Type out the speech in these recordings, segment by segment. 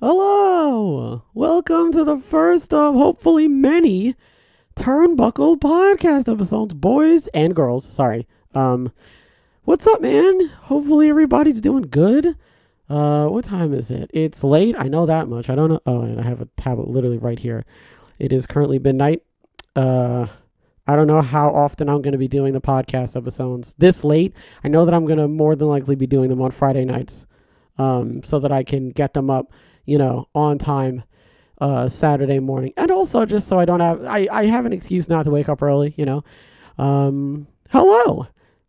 Hello! Welcome to the first of hopefully many Turnbuckle podcast episodes, boys and girls. Sorry. What's up, man? Hopefully everybody's doing good. What time is it? It's late. I know that much. I don't know. Oh, and I have a tablet literally right here. It is currently midnight. I don't know how often I'm going to be doing the podcast episodes this late. I know that I'm going to more than likely be doing them on Friday nights, so that I can get them up, on time, Saturday morning. And also just so I have an excuse not to wake up early, Hello.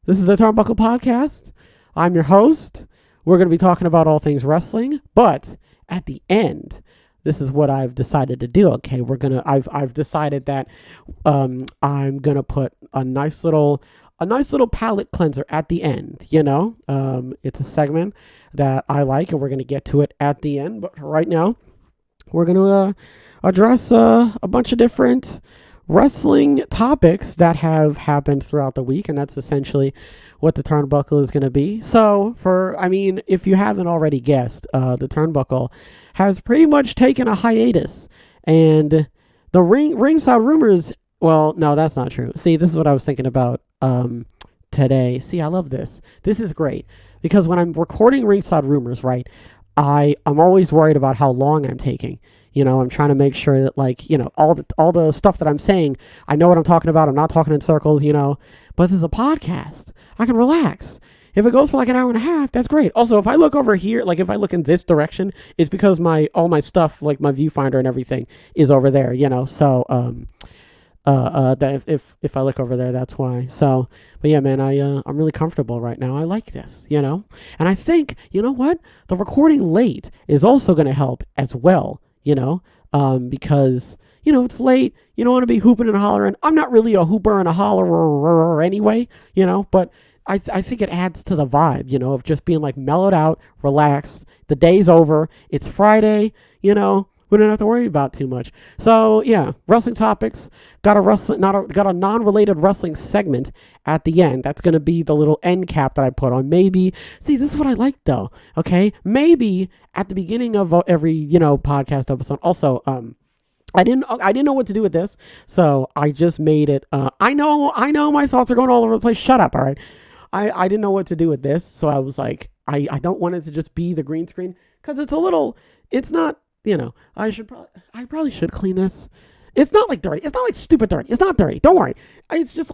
This is the Turnbuckle podcast. I'm your host. We're going to be talking about all things wrestling, but at the end, this is what I've decided to do. Okay, I've decided that I'm gonna put a nice little palate cleanser at the end. It's a segment that I like, and we're gonna get to it at the end. But right now, we're gonna address a bunch of different wrestling topics that have happened throughout the week, and that's essentially what the Turnbuckle is going to be. So, if you haven't already guessed, the Turnbuckle has pretty much taken a hiatus, and the ringside rumors. Well, no, that's not true. See, this is what I was thinking about today. See, I love this. This is great because when I'm recording ringside rumors, right, I'm always worried about how long I'm taking. I'm trying to make sure that all the stuff that I'm saying, I know what I'm talking about. I'm not talking in circles, but this is a podcast. I can relax. If it goes for like an hour and a half, that's great. Also, if I look over here, if I look in this direction, it's because all my stuff, like my viewfinder and everything, is over there, So, that if I look over there, that's why. So, but yeah, man, I'm really comfortable right now. I like this, and I think, what? The recording late is also going to help as well, because, it's late. You don't want to be hooping and hollering. I'm not really a hooper and a hollerer anyway, but I think it adds to the vibe, of just being mellowed out, relaxed. The day's over. It's Friday, we don't have to worry about too much. So yeah, wrestling topics. Got a non-related wrestling segment at the end. That's gonna be the little end cap that I put on. Maybe see, this is what I like though. Okay, maybe at the beginning of every podcast episode. Also, I didn't know what to do with this, so I just made it. I know my thoughts are going all over the place. Shut up, all right. I didn't know what to do with this, so I was like, I don't want it to just be the green screen because it's not. I probably should clean this. It's not dirty. It's not stupid dirty. It's not dirty. Don't worry. It's just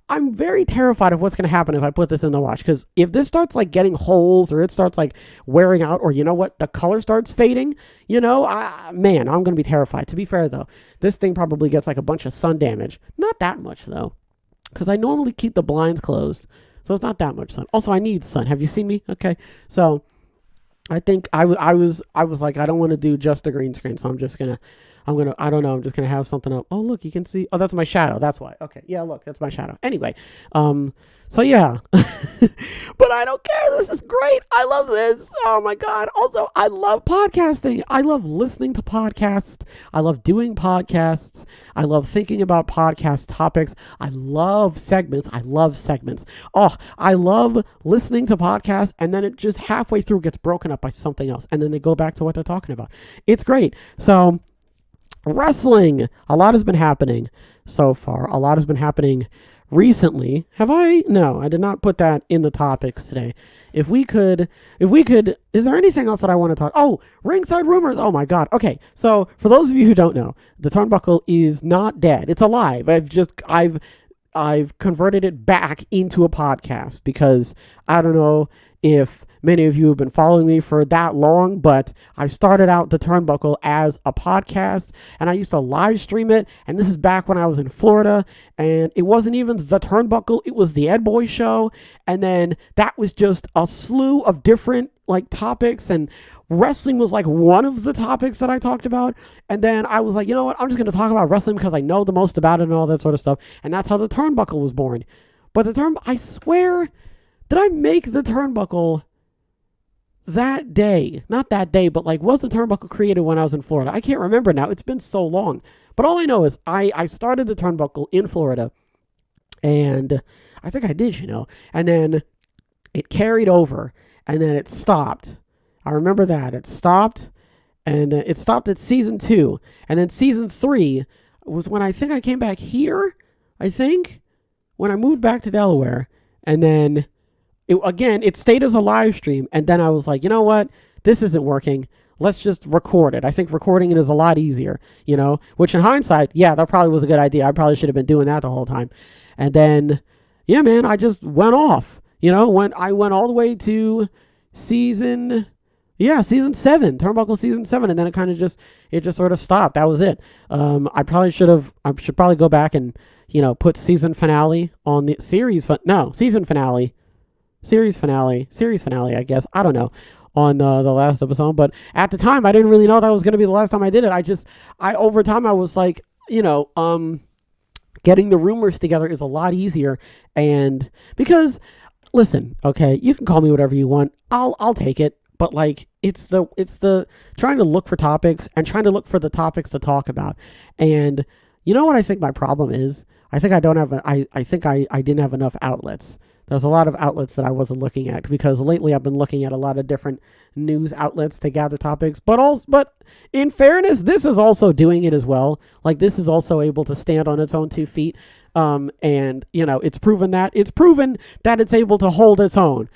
I'm very terrified of what's going to happen if I put this in the wash. Because if this starts getting holes or it starts wearing out or the color starts fading, I'm going to be terrified. To be fair though, this thing probably gets a bunch of sun damage. Not that much though. Because I normally keep the blinds closed. So it's not that much sun. Also, I need sun. Have you seen me? Okay. So I think I was like, I don't want to do just the green screen, so I'm just gonna have something up. Oh, look, you can see. Oh, that's my shadow. That's why. Okay, yeah, look, that's my shadow. Anyway, so yeah, but I don't care. This is great. I love this. Oh my god. Also, I love podcasting. I love listening to podcasts. I love doing podcasts. I love thinking about podcast topics. I love segments. Oh, I love listening to podcasts, and then it just halfway through gets broken up by something else, and then they go back to what they're talking about. It's great. So, wrestling. A lot has been happening so far. A lot has been happening recently. No, I did not put that in the topics today. If we could, is there anything else that I want to talk? Oh, ringside rumors. Oh my God. Okay. So for those of you who don't know, the Turnbuckle is not dead. It's alive. I've converted it back into a podcast because I don't know if many of you have been following me for that long, but I started out the Turnbuckle as a podcast and I used to live stream it. And this is back when I was in Florida, and it wasn't even the Turnbuckle. It was the Ed Boy Show. And then that was just a slew of different topics, and wrestling was one of the topics that I talked about. And then I was like, you know what? I'm just going to talk about wrestling because I know the most about it and all that sort of stuff. And that's how the Turnbuckle was born. But I swear, did I make the Turnbuckle that day? Not that day, but was the Turnbuckle created when I was in Florida? I can't remember now. It's been so long. But all I know is I started the Turnbuckle in Florida, and I think I did, and then it carried over, and then it stopped. I remember that. It stopped, And it stopped at season 2. And then season 3 was when I think I came back here, I think, when I moved back to Delaware. And then, it stayed as a live stream. And then I was like, you know what? This isn't working. Let's just record it. I think recording it is a lot easier, which in hindsight, yeah, that probably was a good idea. I probably should have been doing that the whole time. And then, yeah, man, I just went off, when I went all the way to season 7, Turnbuckle season 7. And then it just sort of stopped. That was it. I should probably go back and, put season finale on the series finale, I guess. I don't know, on the last episode. But at the time, I didn't really know that was going to be the last time I did it. Over time, I was like, getting the rumors together is a lot easier. And because, listen, okay, you can call me whatever you want. I'll take it. But like, it's the trying to look for topics and trying to look for the topics to talk about. And you know what I think my problem is? I think I didn't have enough outlets. There's a lot of outlets that I wasn't looking at, because lately I've been looking at a lot of different news outlets to gather topics. But in fairness, this is also doing it as well. Like, this is also able to stand on its own 2 feet. And it's proven that it's able to hold its own,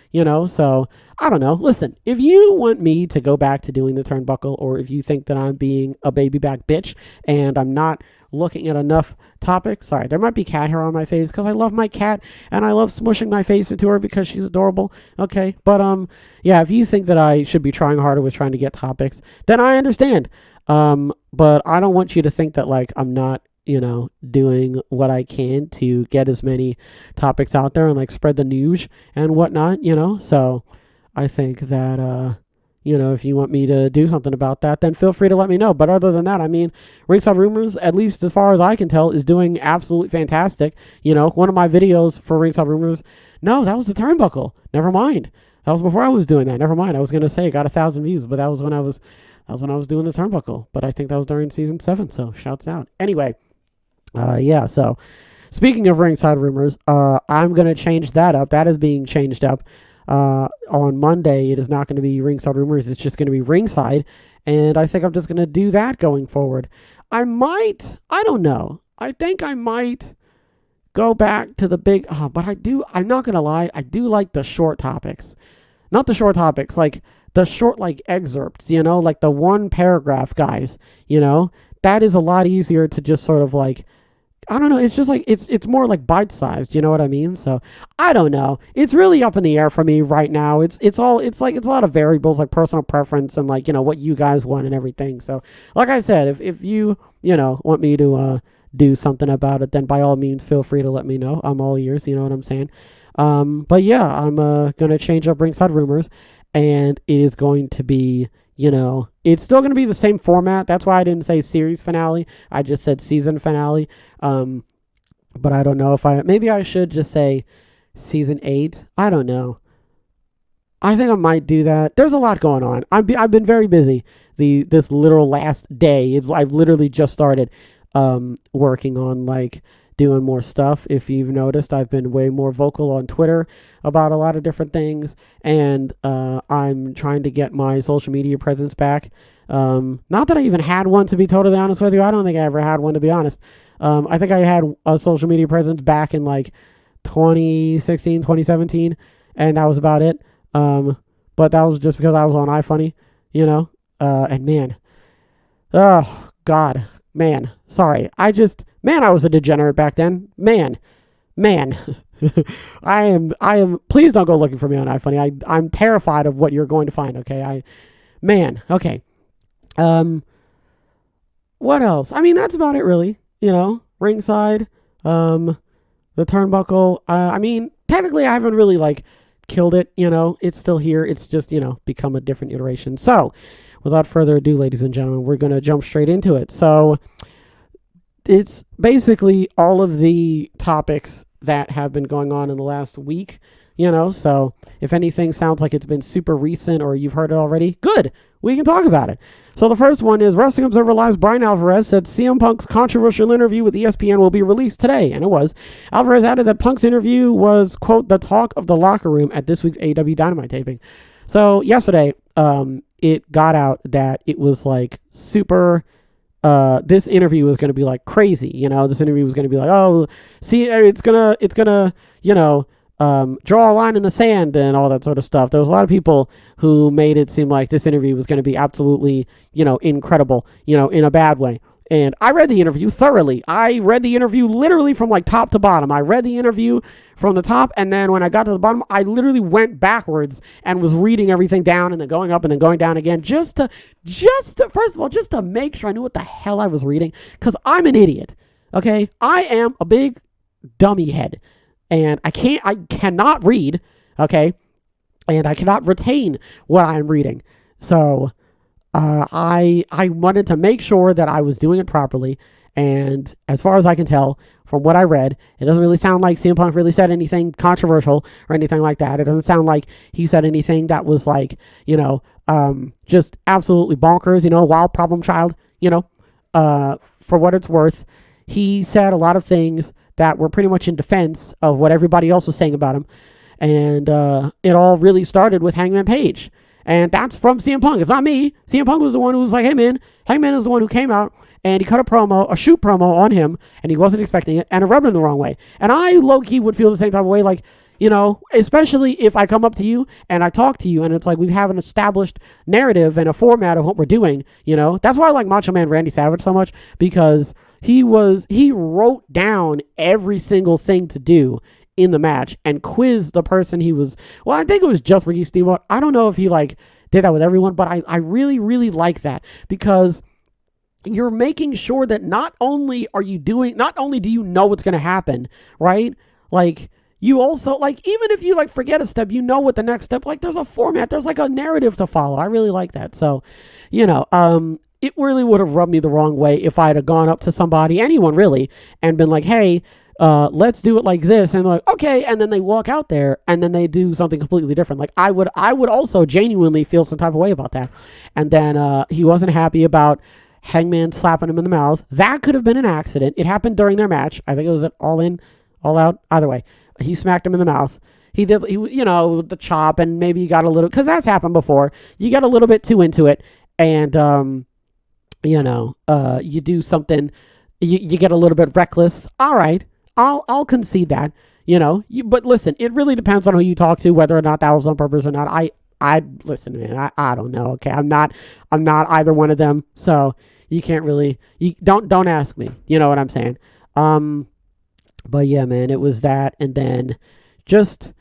so I don't know. Listen, if you want me to go back to doing the Turnbuckle, or if you think that I'm being a baby back bitch and I'm not looking at enough topics, sorry, there might be cat hair on my face because I love my cat and I love smushing my face into her because she's adorable. Okay. But, yeah, if you think that I should be trying harder with trying to get topics, then I understand. But I don't want you to think that like I'm not, doing what I can to get as many topics out there and like spread the news and whatnot, so I think that, if you want me to do something about that, then feel free to let me know. But other than that, I mean, Ringside Rumors, at least as far as I can tell, is doing absolutely fantastic. One of my videos for Ringside Rumors, no, that was the Turnbuckle. Never mind. That was before I was doing that. Never mind. I was going to say it got 1,000 views, but that was when I was doing the Turnbuckle. But I think that was during season 7, so shouts out. Anyway, yeah, so speaking of Ringside Rumors, I'm going to change that up. That is being changed up. On Monday, it is not going to be Ringside Rumors. It's just going to be Ringside. And I think I'm just going to do that going forward. I don't know. I think I might go back to the big, but I'm not going to lie. I do like the short topics. Not the short topics, like the short, like excerpts, like the 1 paragraph guys, that is a lot easier to just sort of like, I don't know. It's just like, it's more like bite-sized. You know what I mean? So I don't know. It's really up in the air for me right now. It's a lot of variables, like personal preference and like, what you guys want and everything. So like I said, if you, want me to, do something about it, then by all means, feel free to let me know. I'm all ears. You know what I'm saying? But yeah, I'm, going to change up Ringside Rumors, and it is going to be, it's still going to be the same format. That's why I didn't say series finale. I just said season finale. But I don't know if maybe I should just say season 8. I don't know. I think I might do that. There's a lot going on. I've been very busy this literal last day. I've literally just started, working on like doing more stuff. If you've noticed, I've been way more vocal on Twitter about a lot of different things, and I'm trying to get my social media presence back. Not that I even had one, to be totally honest with you. I don't think I ever had one, to be honest. I think I had a social media presence back in like 2016, 2017, and that was about it. But that was just because I was on iFunny, and man, oh God, man, sorry. I was a degenerate back then. Man, I am, please don't go looking for me on iFunny. I'm terrified of what you're going to find. Okay. Okay. What else? I mean, that's about it really, Ringside, the Turnbuckle. I mean, technically I haven't really like killed it, it's still here. It's just, become a different iteration. So without further ado, ladies and gentlemen, we're going to jump straight into it. So it's basically all of the topics that have been going on in the last week, so if anything sounds like it's been super recent or you've heard it already, good, we can talk about it. So the first one is Wrestling Observer Live's Brian Alvarez said CM Punk's controversial interview with ESPN will be released today, and it was. Alvarez added that Punk's interview was, quote, the talk of the locker room at this week's AEW Dynamite taping. So yesterday, it got out that it was like super. This interview was going to be like crazy, this interview was going to be like, oh, see, it's gonna, draw a line in the sand and all that sort of stuff. There was a lot of people who made it seem like this interview was going to be absolutely, incredible, in a bad way. And I read the interview thoroughly. I read the interview literally from like top to bottom. I read the interview from the top, and then when I got to the bottom, I literally went backwards and was reading everything down and then going up and then going down again just to first of all, just to make sure I knew what the hell I was reading, because I'm an idiot. Okay? I am a big dummy head, and I cannot read, okay? And I cannot retain what I'm reading. So I wanted to make sure that I was doing it properly, and as far as I can tell from what I read, it doesn't really sound like CM Punk really said anything controversial or anything like that. It doesn't sound like he said anything that was like, just absolutely bonkers, wild problem child, for what it's worth. He said a lot of things that were pretty much in defense of what everybody else was saying about him, and it all really started with Hangman Page. And that's from CM Punk. It's not me. CM Punk was the one who was like, hey, man, Hangman is the one who came out and he cut a shoot promo on him, and he wasn't expecting it, and it rubbed him the wrong way. And I low-key would feel the same type of way, like, especially if I come up to you and I talk to you and it's like we have an established narrative and a format of what we're doing, That's why I like Macho Man Randy Savage so much, because he wrote down every single thing to do in the match and quizzed the person he was. Well, I think it was just Ricky Steamboat. I don't know if he did that with everyone, but I really, really like that, because you're making sure that not only do you know what's going to happen, right? Like, you also, even if you forget a step, what the next step, there's a format, there's a narrative to follow. I really like that. So, it really would have rubbed me the wrong way if I'd have gone up to somebody, anyone really, and been like, hey, let's do it like this, and like, okay, and then they walk out there and then they do something completely different. Like, I would also genuinely feel some type of way about that. And then he wasn't happy about Hangman slapping him in the mouth. That could have been an accident. It happened during their match. I think it was All In, All Out. Either way, he smacked him in the mouth. He did, the chop, and maybe he got a little, because that's happened before. You get a little bit too into it, and you do something. You get a little bit reckless. All right, I'll concede that. But listen, it really depends on who you talk to, whether or not that was on purpose or not. I listen, man. I don't know. Okay, I'm not either one of them. So you can't really. You don't ask me. You know what I'm saying? But yeah, man, it was that, and then and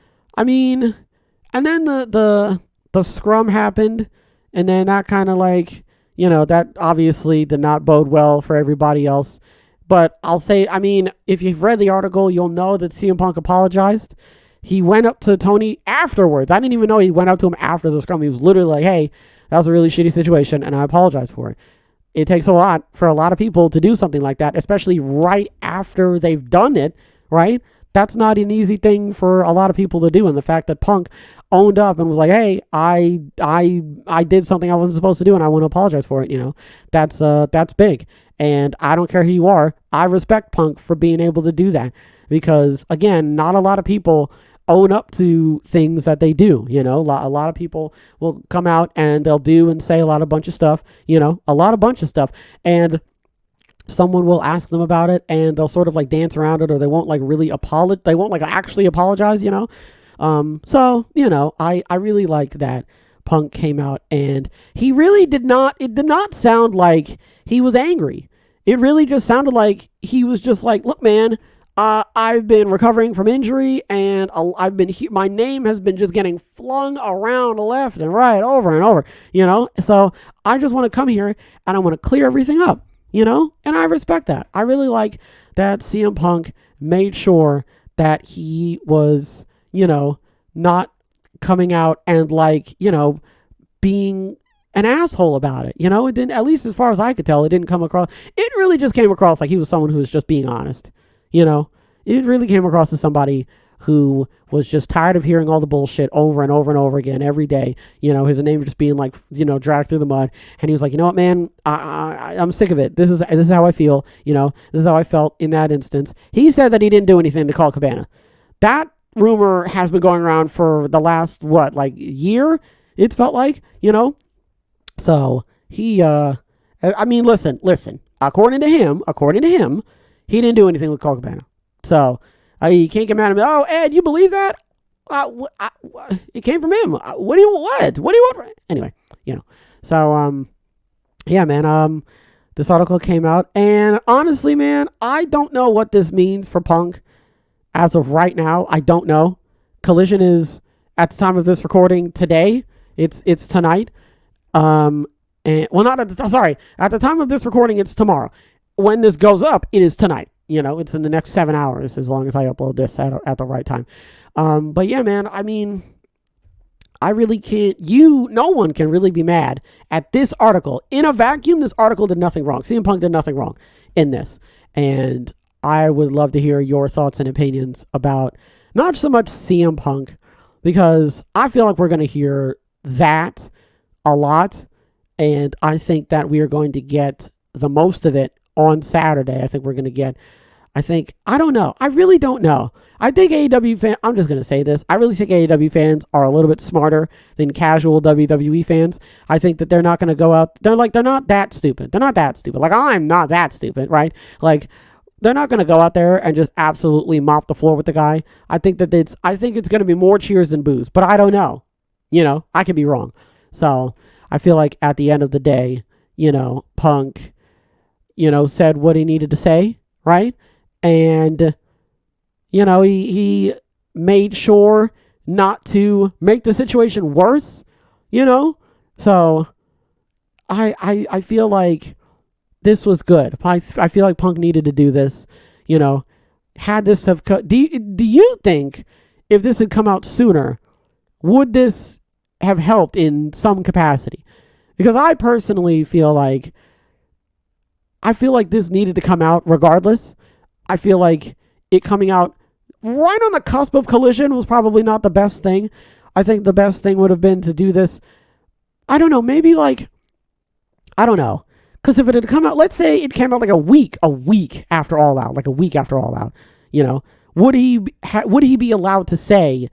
then the scrum happened, and then that kind of that obviously did not bode well for everybody else. But I'll say, if you've read the article, you'll know that CM Punk apologized. He went up to Tony afterwards. I didn't even know he went up to him after the scrum. He was literally like, hey, that was a really shitty situation, and I apologize for it. It takes a lot for a lot of people to do something like that, especially right after they've done it, right? That's not an easy thing for a lot of people to do. And the fact that Punk owned up and was like, hey, I did something I wasn't supposed to do, and I want to apologize for it, that's big. And I don't care who you are. I respect Punk for being able to do that, because, again, not a lot of people own up to things that they do. A lot of people will come out and they'll do and say a bunch of stuff, and someone will ask them about it and they'll sort of dance around it, or they won't really apologize. They won't actually apologize, So, I really liked that Punk came out, and he really it did not sound like he was angry. It really just sounded like he was just like, look, man, I've been recovering from injury, and my name has been just getting flung around left and right, over and over, So I just want to come here and I want to clear everything up, and I respect that. I really like that CM Punk made sure that he was, not coming out and being an asshole about it. It didn't, at least as far as I could tell, it didn't come across. It really just came across like he was someone who was just being honest. It really came across as somebody who was just tired of hearing all the bullshit over and over and over again every day. His name just being dragged through the mud. And he was like, you know what, man, I'm sick of it. This is how I feel. This is how I felt in that instance. He said that he didn't do anything to Colt Cabana. That rumor has been going around for the last, year? It felt like, So he, I mean, listen. According to him, he didn't do anything with Colt Cabana. So you can't get mad at me. Oh, Ed, you believe that? It came from him. What do you want? Anyway, So, yeah, man. This article came out, and honestly, man, I don't know what this means for Punk as of right now. I don't know. Collision is at the time of this recording today. It's tonight. At the time of this recording, it's tomorrow. When this goes up, it is tonight. It's in the next 7 hours, as long as I upload this at the right time. But yeah, man, I mean, I really can't, no one can really be mad at this article. In a vacuum, this article did nothing wrong. CM Punk did nothing wrong in this. And I would love to hear your thoughts and opinions about not so much CM Punk, because I feel like we're going to hear that a lot. And I think that we are going to get the most of it on Saturday. I think we're going to get, I don't know. I really don't know. I think AEW fans, I'm just going to say this. I really think AEW fans are a little bit smarter than casual WWE fans. I think that they're not going to go out. They're not that stupid. They're not that stupid. Like, I'm not that stupid, right? Like, they're not going to go out there and just absolutely mop the floor with the guy. I think it's going to be more cheers than boos, but I don't know. I could be wrong. So I feel like at the end of the day, Punk, said what he needed to say, right? And, he made sure not to make the situation worse, So I feel like this was good. I feel like Punk needed to do this, Had this have do you think if this had come out sooner, would this have helped in some capacity? Because I personally feel like this needed to come out regardless. I feel like it coming out right on the cusp of Collision was probably not the best thing. I think the best thing would have been to do this, I don't know, maybe like, I don't know. Because if it had come out, let's say it came out like a week after All Out, would he be allowed to say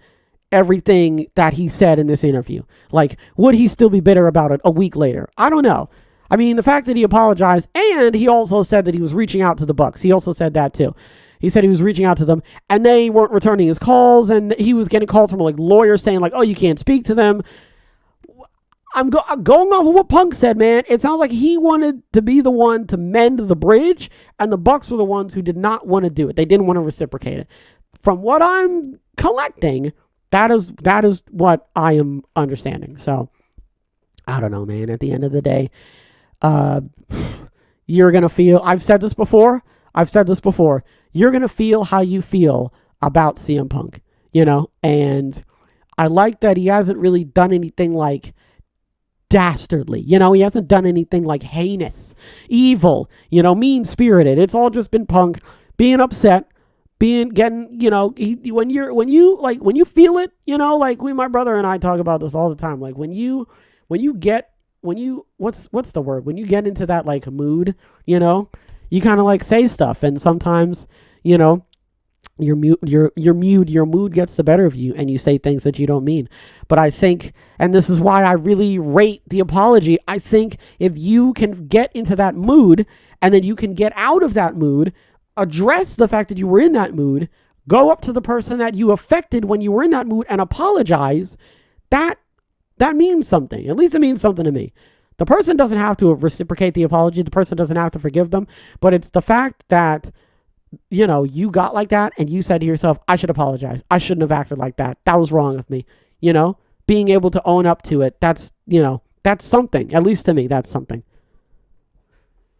everything that he said in this interview? Like, would he still be bitter about it a week later? I don't know. I mean, the fact that he apologized, and he also said that he was reaching out to the Bucks. He also said that too. He said he was reaching out to them, and they weren't returning his calls, and he was getting calls from like lawyers saying like, "Oh, you can't speak to them." I'm going off of what Punk said, man. It sounds like he wanted to be the one to mend the bridge, and the Bucks were the ones who did not want to do it. They didn't want to reciprocate it. From what I'm collecting, that is what I am understanding. So I don't know, man. At the end of the day, you're going to feel, I've said this before, you're going to feel how you feel about CM Punk, and I like that he hasn't really done anything like dastardly, he hasn't done anything like heinous, evil, mean-spirited. It's all just been Punk being upset, when you feel it, like my brother and I talk about this all the time, like when you get into that like mood, you kind of like say stuff, and sometimes, your mood gets the better of you, and you say things that you don't mean. But I think, and this is why I really rate the apology, I think if you can get into that mood, and then you can get out of that mood, address the fact that you were in that mood, go up to the person that you affected when you were in that mood and apologize, that means something. At least it means something to me. The person doesn't have to reciprocate the apology. The person doesn't have to forgive them. But it's the fact that, you got like that and you said to yourself, I should apologize. I shouldn't have acted like that. That was wrong of me. Being able to own up to it, that's something. At least to me, that's something.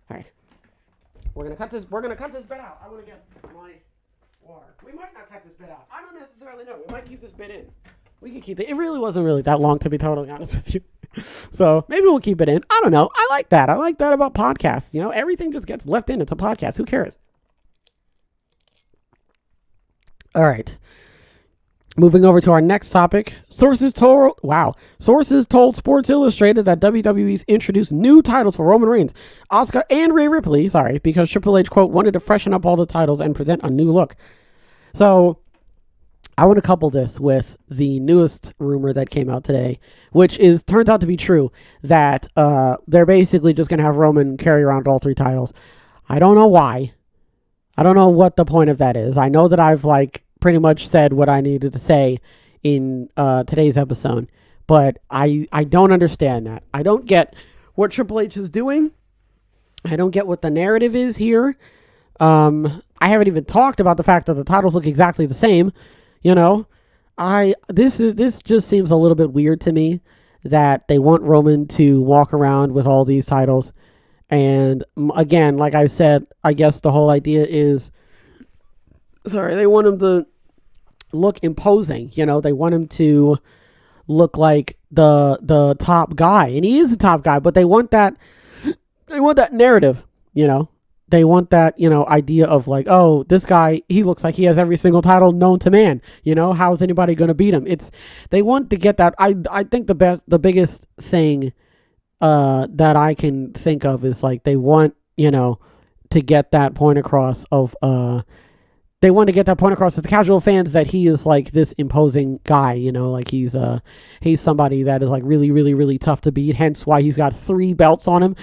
All right. We're going to cut this bit out. I want to get my water. We might not cut this bit out. I don't necessarily know. We might keep this bit in. We can keep it. It really wasn't really that long, to be totally honest with you. So maybe we'll keep it in. I don't know. I like that. I like that about podcasts. Everything just gets left in. It's a podcast. Who cares? All right. Moving over to our next topic. Sources told Sports Illustrated that WWE's introduced new titles for Roman Reigns, Asuka, and Rhea Ripley. Because Triple H, quote, wanted to freshen up all the titles and present a new look. So I want to couple this with the newest rumor that came out today, which turns out to be true, that they're basically just going to have Roman carry around all 3 titles. I don't know why. I don't know what the point of that is. I know that I've pretty much said what I needed to say in today's episode, but I don't understand that. I don't get what Triple H is doing. I don't get what the narrative is here. I haven't even talked about the fact that the titles look exactly the same. This just seems a little bit weird to me, that they want Roman to walk around with all these titles. And again, like I said, I guess the whole idea is, they want him to look imposing. They want him to look like the top guy, and he is the top guy. But they want that narrative. They want that, idea of oh, this guy, he looks like he has every single title known to man. How's anybody going to beat him? They want to get that. I think the biggest thing that I can think of is they want, to get that point across of, they want to get that point across to the casual fans that he is this imposing guy, he's somebody that is really, really, really tough to beat. Hence why he's got 3 belts on him,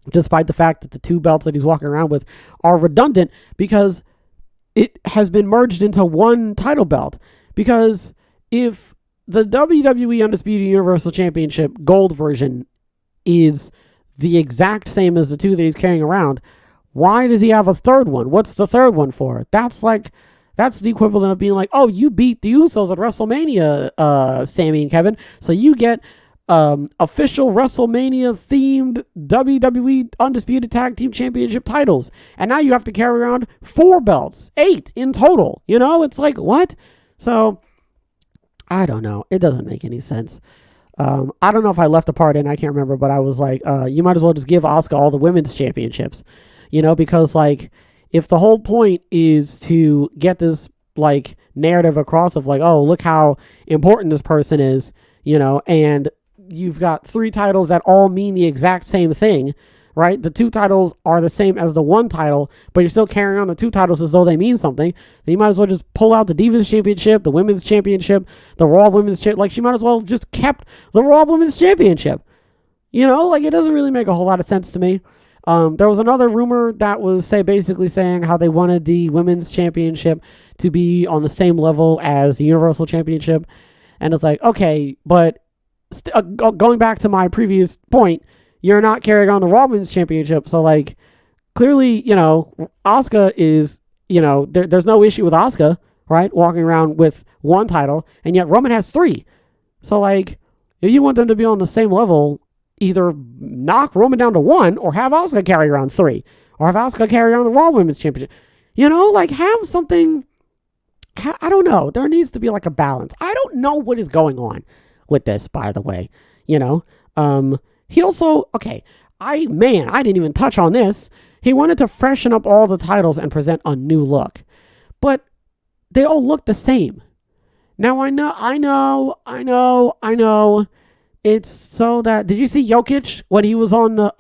despite the fact that the 2 belts that he's walking around with are redundant, because it has been merged into 1 title belt. Because if the WWE Undisputed Universal Championship gold version is the exact same as the 2 that he's carrying around, why does he have a 3rd one? What's the 3rd one for? That's the equivalent of being oh, you beat the Usos at WrestleMania, Sammy and Kevin, so you get official WrestleMania themed WWE Undisputed Tag Team Championship titles, and now you have to carry around 4 belts, 8 in total. It's what? So I don't know. It doesn't make any sense. I don't know if I left a part in, I can't remember, but I was you might as well just give Asuka all the women's championships, because if the whole point is to get this narrative across of oh, look how important this person is, and you've got 3 titles that all mean the exact same thing, right? The 2 titles are the same as the 1 title, but you're still carrying on the 2 titles as though they mean something. Then you might as well just pull out the Divas Championship, the Women's Championship, the Raw Women's Championship. She might as well just kept the Raw Women's Championship. It doesn't really make a whole lot of sense to me. There was another rumor that was basically saying how they wanted the Women's Championship to be on the same level as the Universal Championship. And it's okay, but going back to my previous point, you're not carrying on the Raw Women's Championship. So, clearly, Asuka is, there's no issue with Asuka, right? Walking around with 1 title, and yet Roman has 3. So, if you want them to be on the same level, either knock Roman down to 1 or have Asuka carry around 3. Or have Asuka carry on the Raw Women's Championship. Have something. I don't know. There needs to be a balance. I don't know what is going on with this, by the way. He also, I didn't even touch on this. He wanted to freshen up all the titles and present a new look, but they all look the same. Now I know it's so that, did you see Jokic when he was on the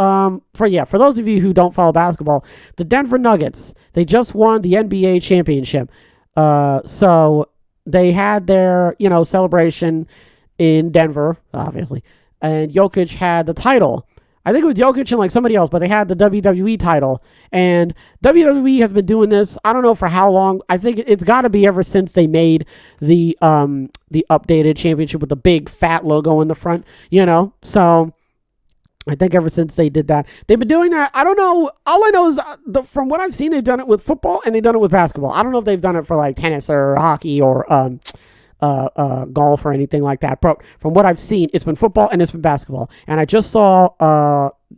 for those of you who don't follow basketball, the Denver Nuggets, they just won the NBA championship. So they had their, celebration in Denver, obviously, and Jokic had the title. I think it was Jokic and somebody else, but they had the WWE title, and WWE has been doing this, I don't know for how long. I think it's got to be ever since they made the updated championship with the big fat logo in the front, so I think ever since they did that, they've been doing that. I don't know. All I know is from what I've seen, they've done it with football and they've done it with basketball. I don't know if they've done it for tennis or hockey or golf or anything like that. But from what I've seen, it's been football and it's been basketball. And I just saw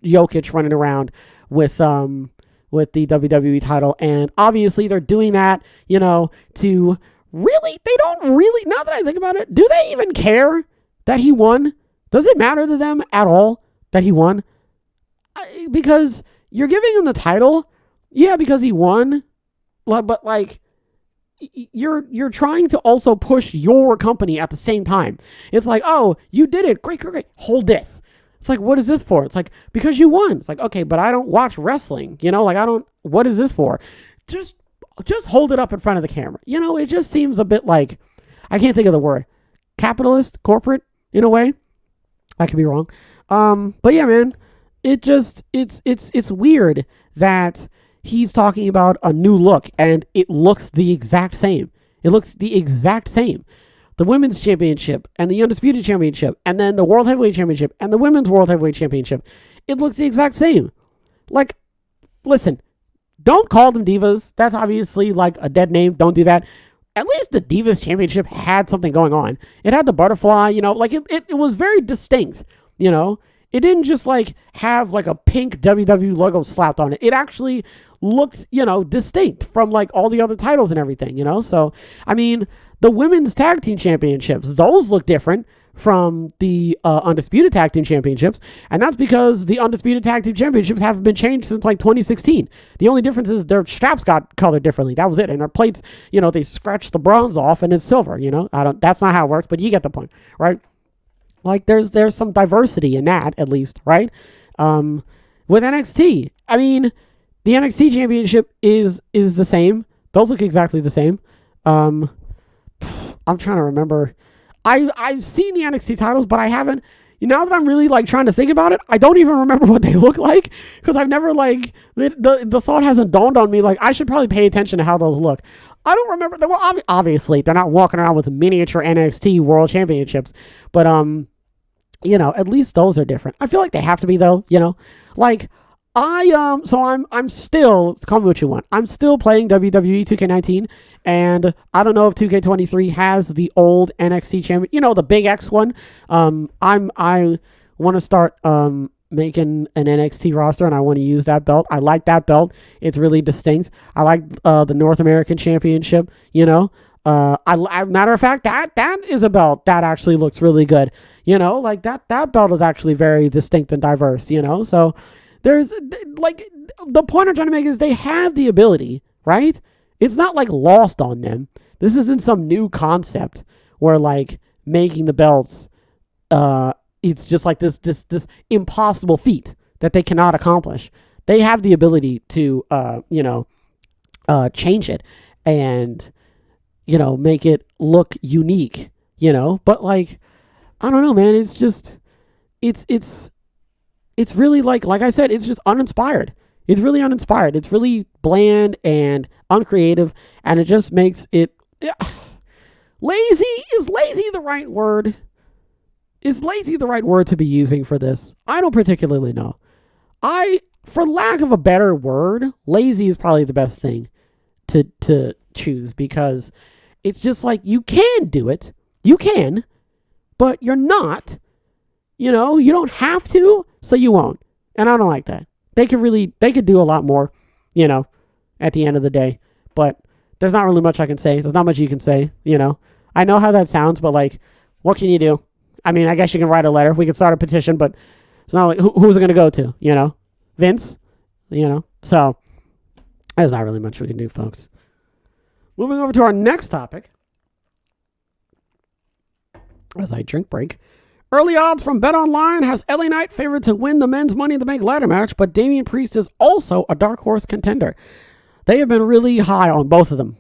Jokic running around with the WWE title, and obviously they're doing that, to really. They don't really. Now that I think about it, do they even care that he won? Does it matter to them at all that he won? Because you're giving him the title, yeah, because he won, but you're trying to also push your company at the same time. It's oh, you did it, great, hold this. It's what is this for? It's because you won. It's okay, but I don't watch wrestling, I don't, what is this for? Just just hold it up in front of the camera. It just seems a bit like, I can't think of the word, capitalist, corporate, in a way. I could be wrong. But yeah, man, it's weird that he's talking about a new look and it looks the exact same. It looks the exact same. The women's championship and the undisputed championship and then the world heavyweight championship and the women's world heavyweight championship. It looks the exact same. Like, listen, don't call them divas. That's obviously like a dead name. Don't do that. At least the Divas Championship had something going on. It had the butterfly, like it was very distinct, It didn't just like have like a pink WWE logo slapped on it. It actually looked, distinct from like all the other titles and everything, So, I mean, the Women's Tag Team Championships, those look different from the Undisputed Tag Team Championships, and that's because the Undisputed Tag Team Championships haven't been changed since like 2016. The only difference is their straps got colored differently. That was it. And their plates, they scratched the bronze off and it's silver, that's not how it works, but you get the point, right? Like there's some diversity in that, at least, right? With NXT, I mean, the NXT Championship is the same. Those look exactly the same. I'm trying to remember. I've seen the NXT titles, but I haven't. Now that I'm really like trying to think about it, I don't even remember what they look like because I've never like the thought hasn't dawned on me. Like I should probably pay attention to how those look. I don't remember. Well, obviously they're not walking around with miniature NXT World Championships, but at least those are different. I feel like they have to be though. Like. I'm still, call me what you want. I'm still playing WWE 2K19, and I don't know if 2K23 has the old NXT champion, the Big X one. I want to start, making an NXT roster, and I want to use that belt. I like that belt. It's really distinct. I like, the North American Championship, matter of fact, that is a belt that actually looks really good. Like that belt is actually very distinct and diverse, so there's like the point I'm trying to make is they have the ability, right? It's not like lost on them. This isn't some new concept where like making the belts, it's just like this impossible feat that they cannot accomplish. They have the ability to, change it and, make it look unique, but like, I don't know, man. It's just, it's really like I said, it's just uninspired. It's really uninspired. It's really bland and uncreative, and it just makes it lazy. Is lazy the right word? Is lazy the right word to be using for this? I don't particularly know. For lack of a better word, lazy is probably the best thing to choose because it's just like you can do it. You can, but you're not. You don't have to, so you won't. And I don't like that. They could do a lot more, at the end of the day. But there's not really much I can say. There's not much you can say, I know how that sounds, but like, what can you do? I mean, I guess you can write a letter. We could start a petition, but it's not like, who's it going to go to, Vince? So there's not really much we can do, folks. Moving over to our next topic. As I drink break. Early odds from BetOnline has LA Knight favored to win the men's Money in the Bank ladder match, but Damian Priest is also a dark horse contender. They have been really high on both of them.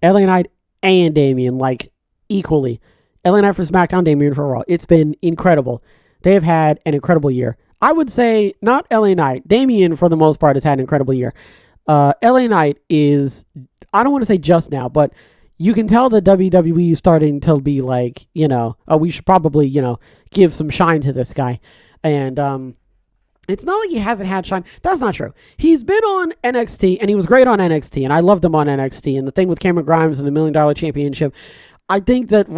LA Knight and Damian, like, equally. LA Knight for SmackDown, Damian for Raw. It's been incredible. They have had an incredible year. I would say not LA Knight. Damian, for the most part, has had an incredible year. LA Knight is, I don't want to say just now, but you can tell that WWE is starting to be like, we should probably, give some shine to this guy. And it's not like he hasn't had shine. That's not true. He's been on NXT, and he was great on NXT, and I loved him on NXT. And the thing with Cameron Grimes and the $1 Million Championship, I think that,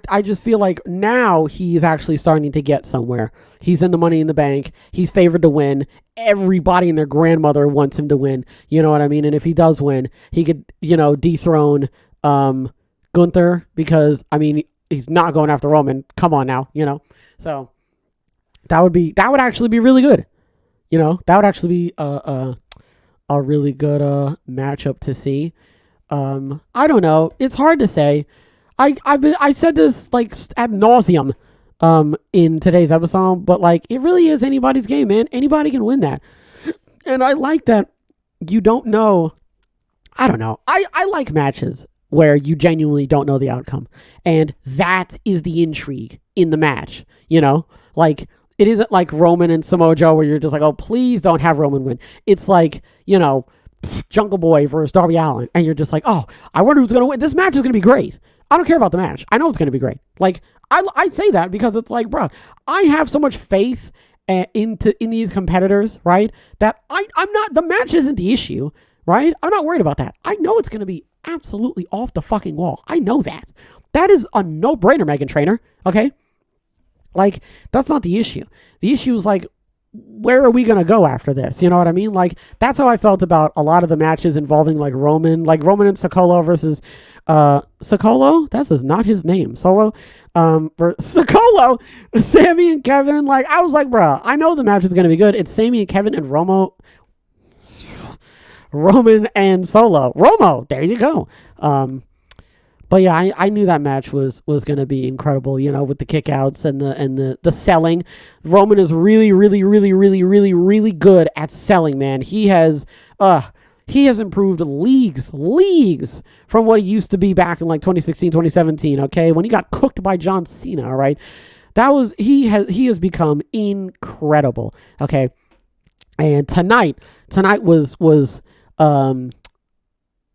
I just feel like now he's actually starting to get somewhere. He's in the Money in the Bank. He's favored to win. Everybody and their grandmother wants him to win. You know what I mean? And if he does win, he could, dethrone Gunther, because I mean he's not going after Roman. Come on now, So that would actually be really good. That would actually be a really good matchup to see. I don't know. It's hard to say. I said this like ad nauseum in today's episode, but like it really is anybody's game, man. Anybody can win that, and I like that. You don't know I don't know. I like matches where you genuinely don't know the outcome. And that is the intrigue in the match, you know? Like, it isn't like Roman and Samoa Joe where you're just like, oh, please don't have Roman win. It's like, you know, Jungle Boy versus Darby Allin. And you're just like, oh, I wonder who's going to win. This match is going to be great. I don't care about the match. I know it's going to be great. Like, I say that because it's like, bro, I have so much faith in these competitors, right? That I'm not, the match isn't the issue, right? I'm not worried about that. I know it's going to be absolutely off the fucking wall. I know that. That is a no-brainer, Megan Trainor, okay? Like, that's not the issue. The issue is, like, where are we going to go after this? You know what I mean? Like, that's how I felt about a lot of the matches involving, like, Roman and Sokolo versus, Sokolo? That's not his name. Solo? For Sokolo, Sammy and Kevin. Like, I was like, bro, I know the match is going to be good. It's Sammy and Kevin and Roman and Solo. Romo, there you go. But yeah, I knew that match was going to be incredible, you know, with the kickouts and the selling. Roman is really, really, really, really, really, really good at selling, man. He has improved leagues from what he used to be back in like 2016, 2017, okay? When he got cooked by John Cena, all right? He has become incredible, okay? And tonight was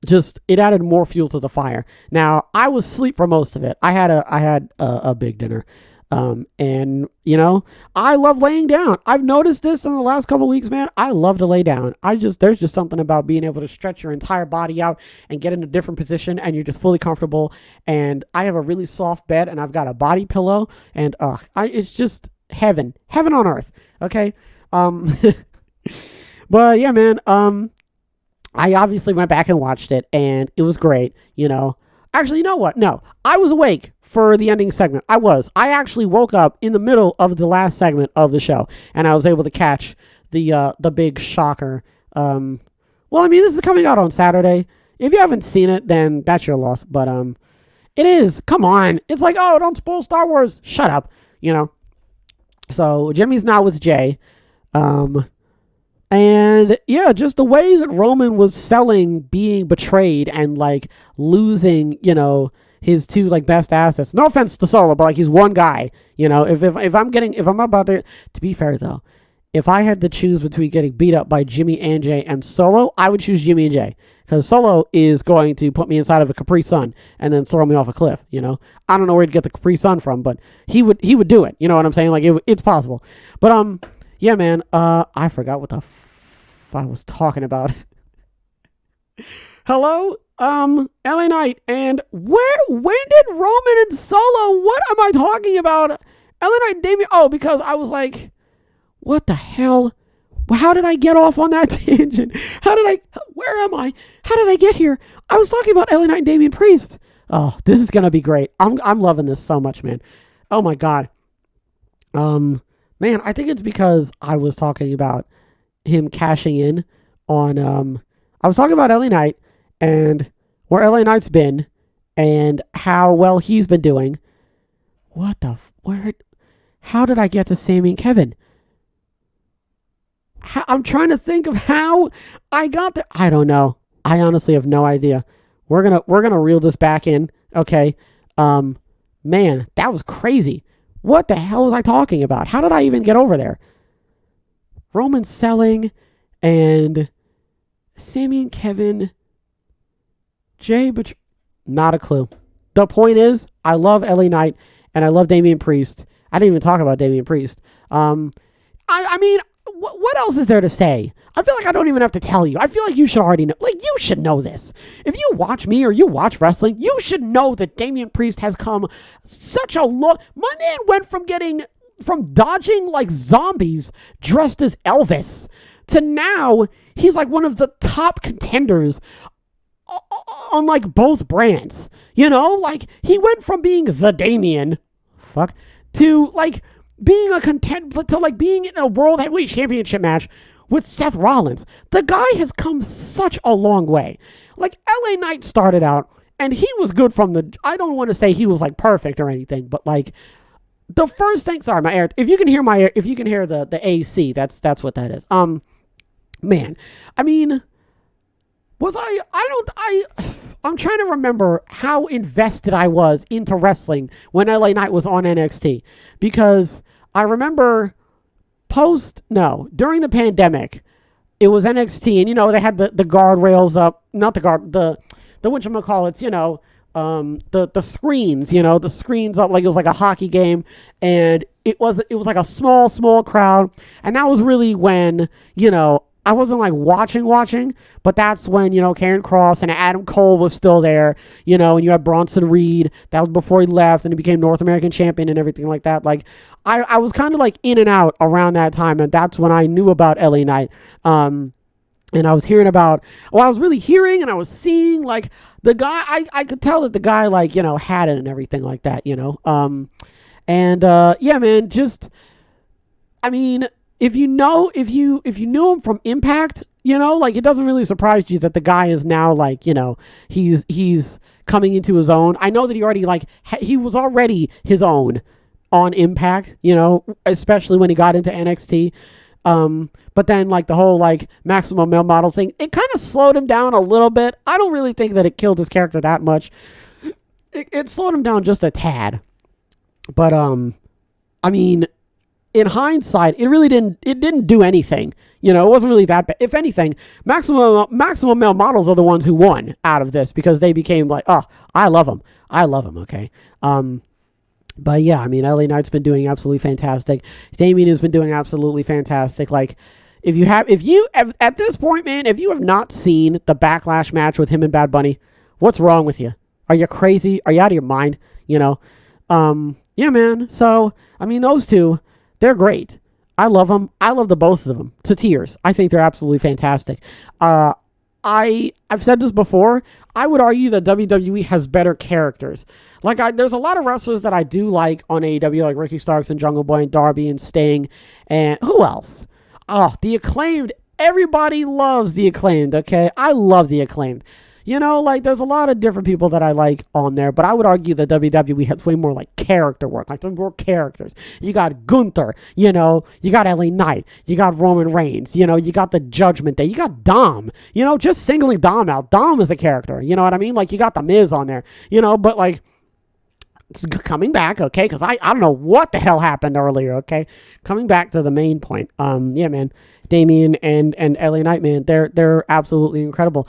just, it added more fuel to the fire. Now, I was asleep for most of it. I had a big dinner. And you know, I love laying down. I've noticed this in the last couple of weeks, man. I love to lay down. There's just something about being able to stretch your entire body out and get in a different position and you're just fully comfortable. And I have a really soft bed and I've got a body pillow and, it's just heaven on earth. Okay. But yeah, man, I obviously went back and watched it, and it was great, you know. Actually, you know what? No, I was awake for the ending segment. I actually woke up in the middle of the last segment of the show, and I was able to catch the big shocker. Well, I mean, this is coming out on Saturday. If you haven't seen it, then that's your loss. But it is. Come on. It's like, oh, don't spoil Star Wars. Shut up, you know. So Jimmy's now with Jay. And yeah, just the way that Roman was selling being betrayed and like losing, you know, his two like best assets. No offense to Solo, but like he's one guy, you know. If I'm about to be fair though, if I had to choose between getting beat up by Jimmy and Jay and Solo, I would choose Jimmy and Jay because Solo is going to put me inside of a Capri Sun and then throw me off a cliff. You know, I don't know where to get the Capri Sun from, but he would do it. You know what I'm saying? Like it's possible. But yeah, man. I forgot what the I was talking about. Hello, LA Knight, and when did Roman and Solo? What am I talking about? LA Knight and Damien. Oh, because I was like, what the hell? How did I get off on that tangent? Where am I? How did I get here? I was talking about LA Knight and Damien Priest. Oh, this is gonna be great. I'm loving this so much, man. Oh my god. Man, I think it's because I was talking about him cashing in on I was talking about LA Knight and where LA Knight's been and how well he's been doing. How did I get to Sammy and Kevin? I'm trying to think of how I got there. I don't know. I honestly have no idea. We're gonna reel this back in. Okay. Man, that was crazy. What the hell was I talking about? How did I even get over there? Roman selling and Sammy and Kevin, Jay, but not a clue. The point is, I love LA Knight and I love Damian Priest. I didn't even talk about Damian Priest. I mean, what else is there to say? I feel like I don't even have to tell you. I feel like you should already know. Like, you should know this. If you watch me or you watch wrestling, you should know that Damian Priest has come such a long... My man went from dodging like zombies dressed as Elvis to now he's like one of the top contenders on like both brands. You know, like he went from being the Damien to like being a to like being in a World Heavyweight Championship match with Seth Rollins. The guy has come such a long way. Like LA Knight started out and he was good from I don't want to say he was like perfect or anything, but like the first thing, sorry, my air, if you can hear the AC, that's what that is. Man, I mean, Was I'm trying to remember how invested I was into wrestling when LA Knight was on NXT, because I remember during the pandemic, it was NXT, and they had the guardrails up, not the guard, the whatchamacallits, the screens, the screens up, like it was like a hockey game, and it was like a small crowd, and that was really when, I wasn't like watching, but that's when, Karen Cross and Adam Cole was still there, and you had Bronson Reed. That was before he left and he became North American champion and everything like that. Like, I was kind of like in and out around that time, and that's when I knew about LA Knight. And I was hearing about, I was really hearing and I was seeing, like, the guy, I could tell that the guy, like, had it and everything like that, yeah, man, just, I mean, if you knew him from Impact, like, it doesn't really surprise you that the guy is now, like, he's coming into his own. I know that he already, like, he was already his own on Impact, especially when he got into NXT. But then, like, the whole, like, Maximum Male Model thing, it kind of slowed him down a little bit. I don't really think that it killed his character that much. It slowed him down just a tad. But, I mean, in hindsight, it didn't do anything. It wasn't really that bad. If anything, Maximum Male Models are the ones who won out of this, because they became like, oh, I love them, okay? But yeah, I mean, LA Knight's been doing absolutely fantastic. Damien has been doing absolutely fantastic. Like, at this point, man, if you have not seen the Backlash match with him and Bad Bunny, what's wrong with you? Are you crazy? Are you out of your mind? Yeah, man. So, I mean, those two, they're great. I love them. I love the both of them to tears. I think they're absolutely fantastic. I've said this before. I would argue that WWE has better characters. Like, there's a lot of wrestlers that I do like on AEW, like Ricky Starks and Jungle Boy and Darby and Sting. And who else? Oh, The Acclaimed. Everybody loves The Acclaimed, okay? I love The Acclaimed. Like, there's a lot of different people that I like on there, but I would argue that WWE has way more, like, character work. Like, there's more characters. You got Gunther, you got LA Knight, you got Roman Reigns, you got the Judgment Day, you got Dom, just singling Dom out. Dom is a character, you know what I mean? Like, you got The Miz on there, but, like, it's coming back, okay? Because I don't know what the hell happened earlier, okay? Coming back to the main point, yeah, man, Damien and LA Knight, man, they're absolutely incredible.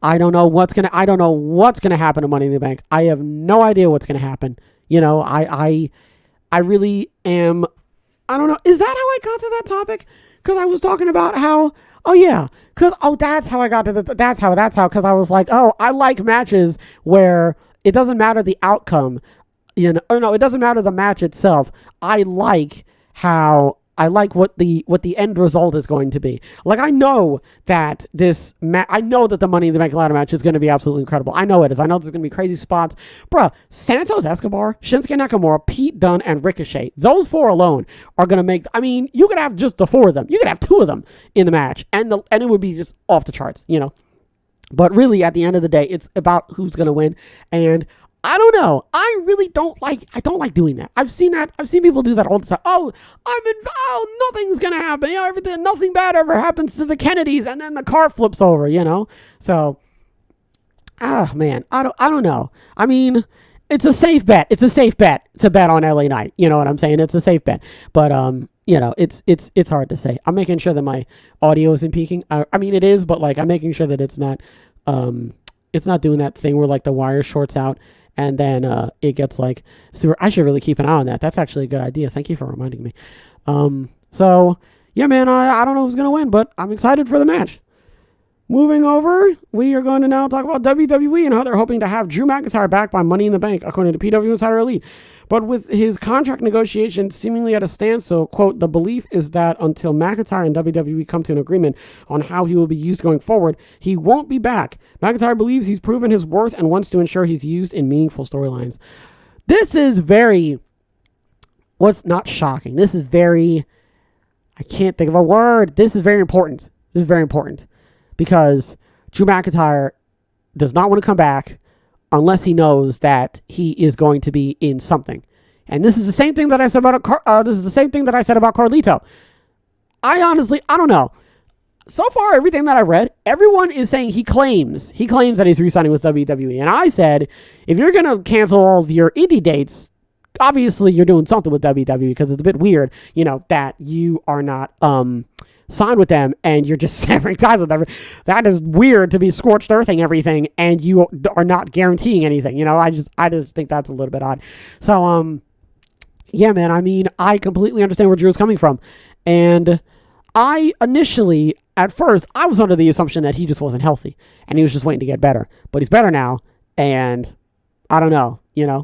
I don't know what's gonna happen to Money in the Bank. I have no idea what's gonna happen. I really am. I don't know. Is that how I got to that topic? Because I was talking about how. Oh yeah. That's how I got to that's how. Because I was like, oh, I like matches where it doesn't matter the outcome. Or no, it doesn't matter the match itself. I like what the end result is going to be. Like, I know that the Money in the Bank ladder match is going to be absolutely incredible. I know it is. I know there's going to be crazy spots. Bruh, Santos Escobar, Shinsuke Nakamura, Pete Dunne, and Ricochet. Those four alone are going to make... I mean, you could have just the four of them. You could have two of them in the match, and it would be just off the charts, But really, at the end of the day, it's about who's going to win, and... I don't know. I really don't like doing that. I've seen people do that all the time. Oh, nothing's going to happen. Nothing bad ever happens to the Kennedys, and then the car flips over, So, man, I don't know. I mean, it's a safe bet. It's a safe bet to bet on LA Knight. You know what I'm saying? It's a safe bet. But, it's hard to say. I'm making sure that my audio isn't peaking. I mean, it is, but, like, I'm making sure that it's not doing that thing where, like, the wire shorts out. And then it gets like super. I should really keep an eye on that. That's actually a good idea. Thank you for reminding me. So yeah, man, I don't know who's gonna win, but I'm excited for the match. Moving over, we are going to now talk about WWE and how they're hoping to have Drew McIntyre back by Money in the Bank, according to PW Insider Elite. But with his contract negotiations seemingly at a standstill, quote, the belief is that until McIntyre and WWE come to an agreement on how he will be used going forward, he won't be back. McIntyre believes he's proven his worth and wants to ensure he's used in meaningful storylines. This is what's not shocking. This is I can't think of a word. This is very important. Because Drew McIntyre does not want to come back unless he knows that he is going to be in something. And this is the same thing that I said about Carlito. I don't know. so far, everything that I read, everyone is saying he claims that he's re-signing with WWE. And I said, if you're going to cancel all of your indie dates, obviously you're doing something with WWE, because it's a bit weird, that you are not signed with them and you're just severing ties with them. That is weird, to be scorched earthing everything and you are not guaranteeing anything. I just think that's a little bit odd. So, yeah, man, I mean, I completely understand where Drew's coming from. And I initially, at first, I was under the assumption that he just wasn't healthy and he was just waiting to get better. But he's better now, and I don't know,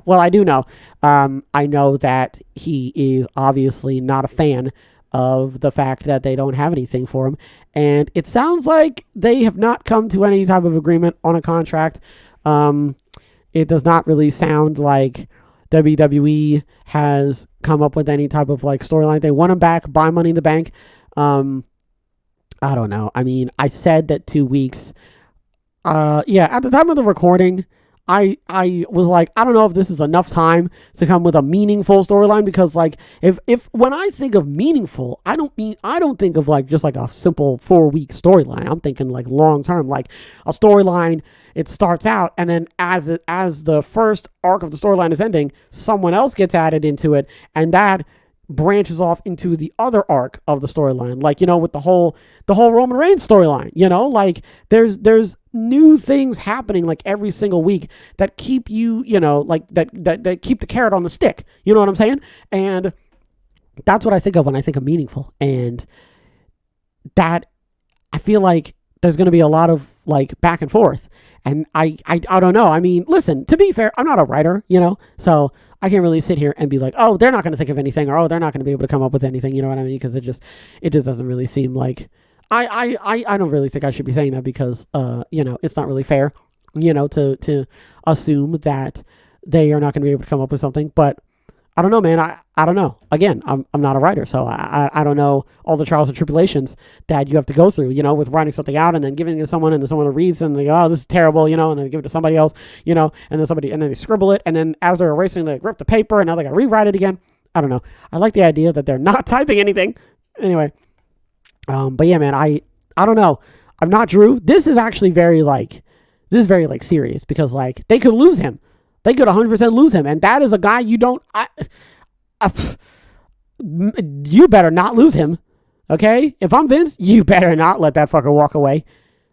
Well, I do know. I know that he is obviously not a fan of the fact that they don't have anything for him. And it sounds like they have not come to any type of agreement on a contract. It does not really sound like WWE has come up with any type of storyline. They want him back by Money in the Bank. I don't know. I mean, I said that 2 weeks. Yeah, at the time of the recording, I was like, I don't know if this is enough time to come with a meaningful storyline, because if when I think of meaningful, I don't think of just a simple 4-week storyline. I'm thinking long term, a storyline. It starts out, and then as the first arc of the storyline is ending, someone else gets added into it, and that branches off into the other arc of the storyline, with the whole Roman Reigns storyline. There's new things happening every single week that keep you that keep the carrot on the stick, you know what I'm saying? And that's what I think of when I think of meaningful. And that, I feel like there's going to be a lot of back and forth. And I don't know. I mean, listen, to be fair, I'm not a writer, so I can't really sit here and be like, oh, they're not going to think of anything, or, oh, they're not going to be able to come up with anything. You know what I mean? Because it just doesn't really seem like, I don't really think I should be saying that, because, it's not really fair, to assume that they are not going to be able to come up with something. But I don't know, man. I don't know. Again, I'm not a writer, so I don't know all the trials and tribulations that you have to go through, with writing something out and then giving it to someone, and then someone reads and they go, oh, this is terrible, and then they give it to somebody else, and then they scribble it, and then as they're erasing, they rip the paper, and now they got to rewrite it again. I don't know. I like the idea that they're not typing anything. Anyway, but yeah, man, I don't know. I'm not Drew. This is actually very serious, because they could lose him. They could 100% lose him. And that is a guy you better not lose him. Okay? If I'm Vince, you better not let that fucker walk away.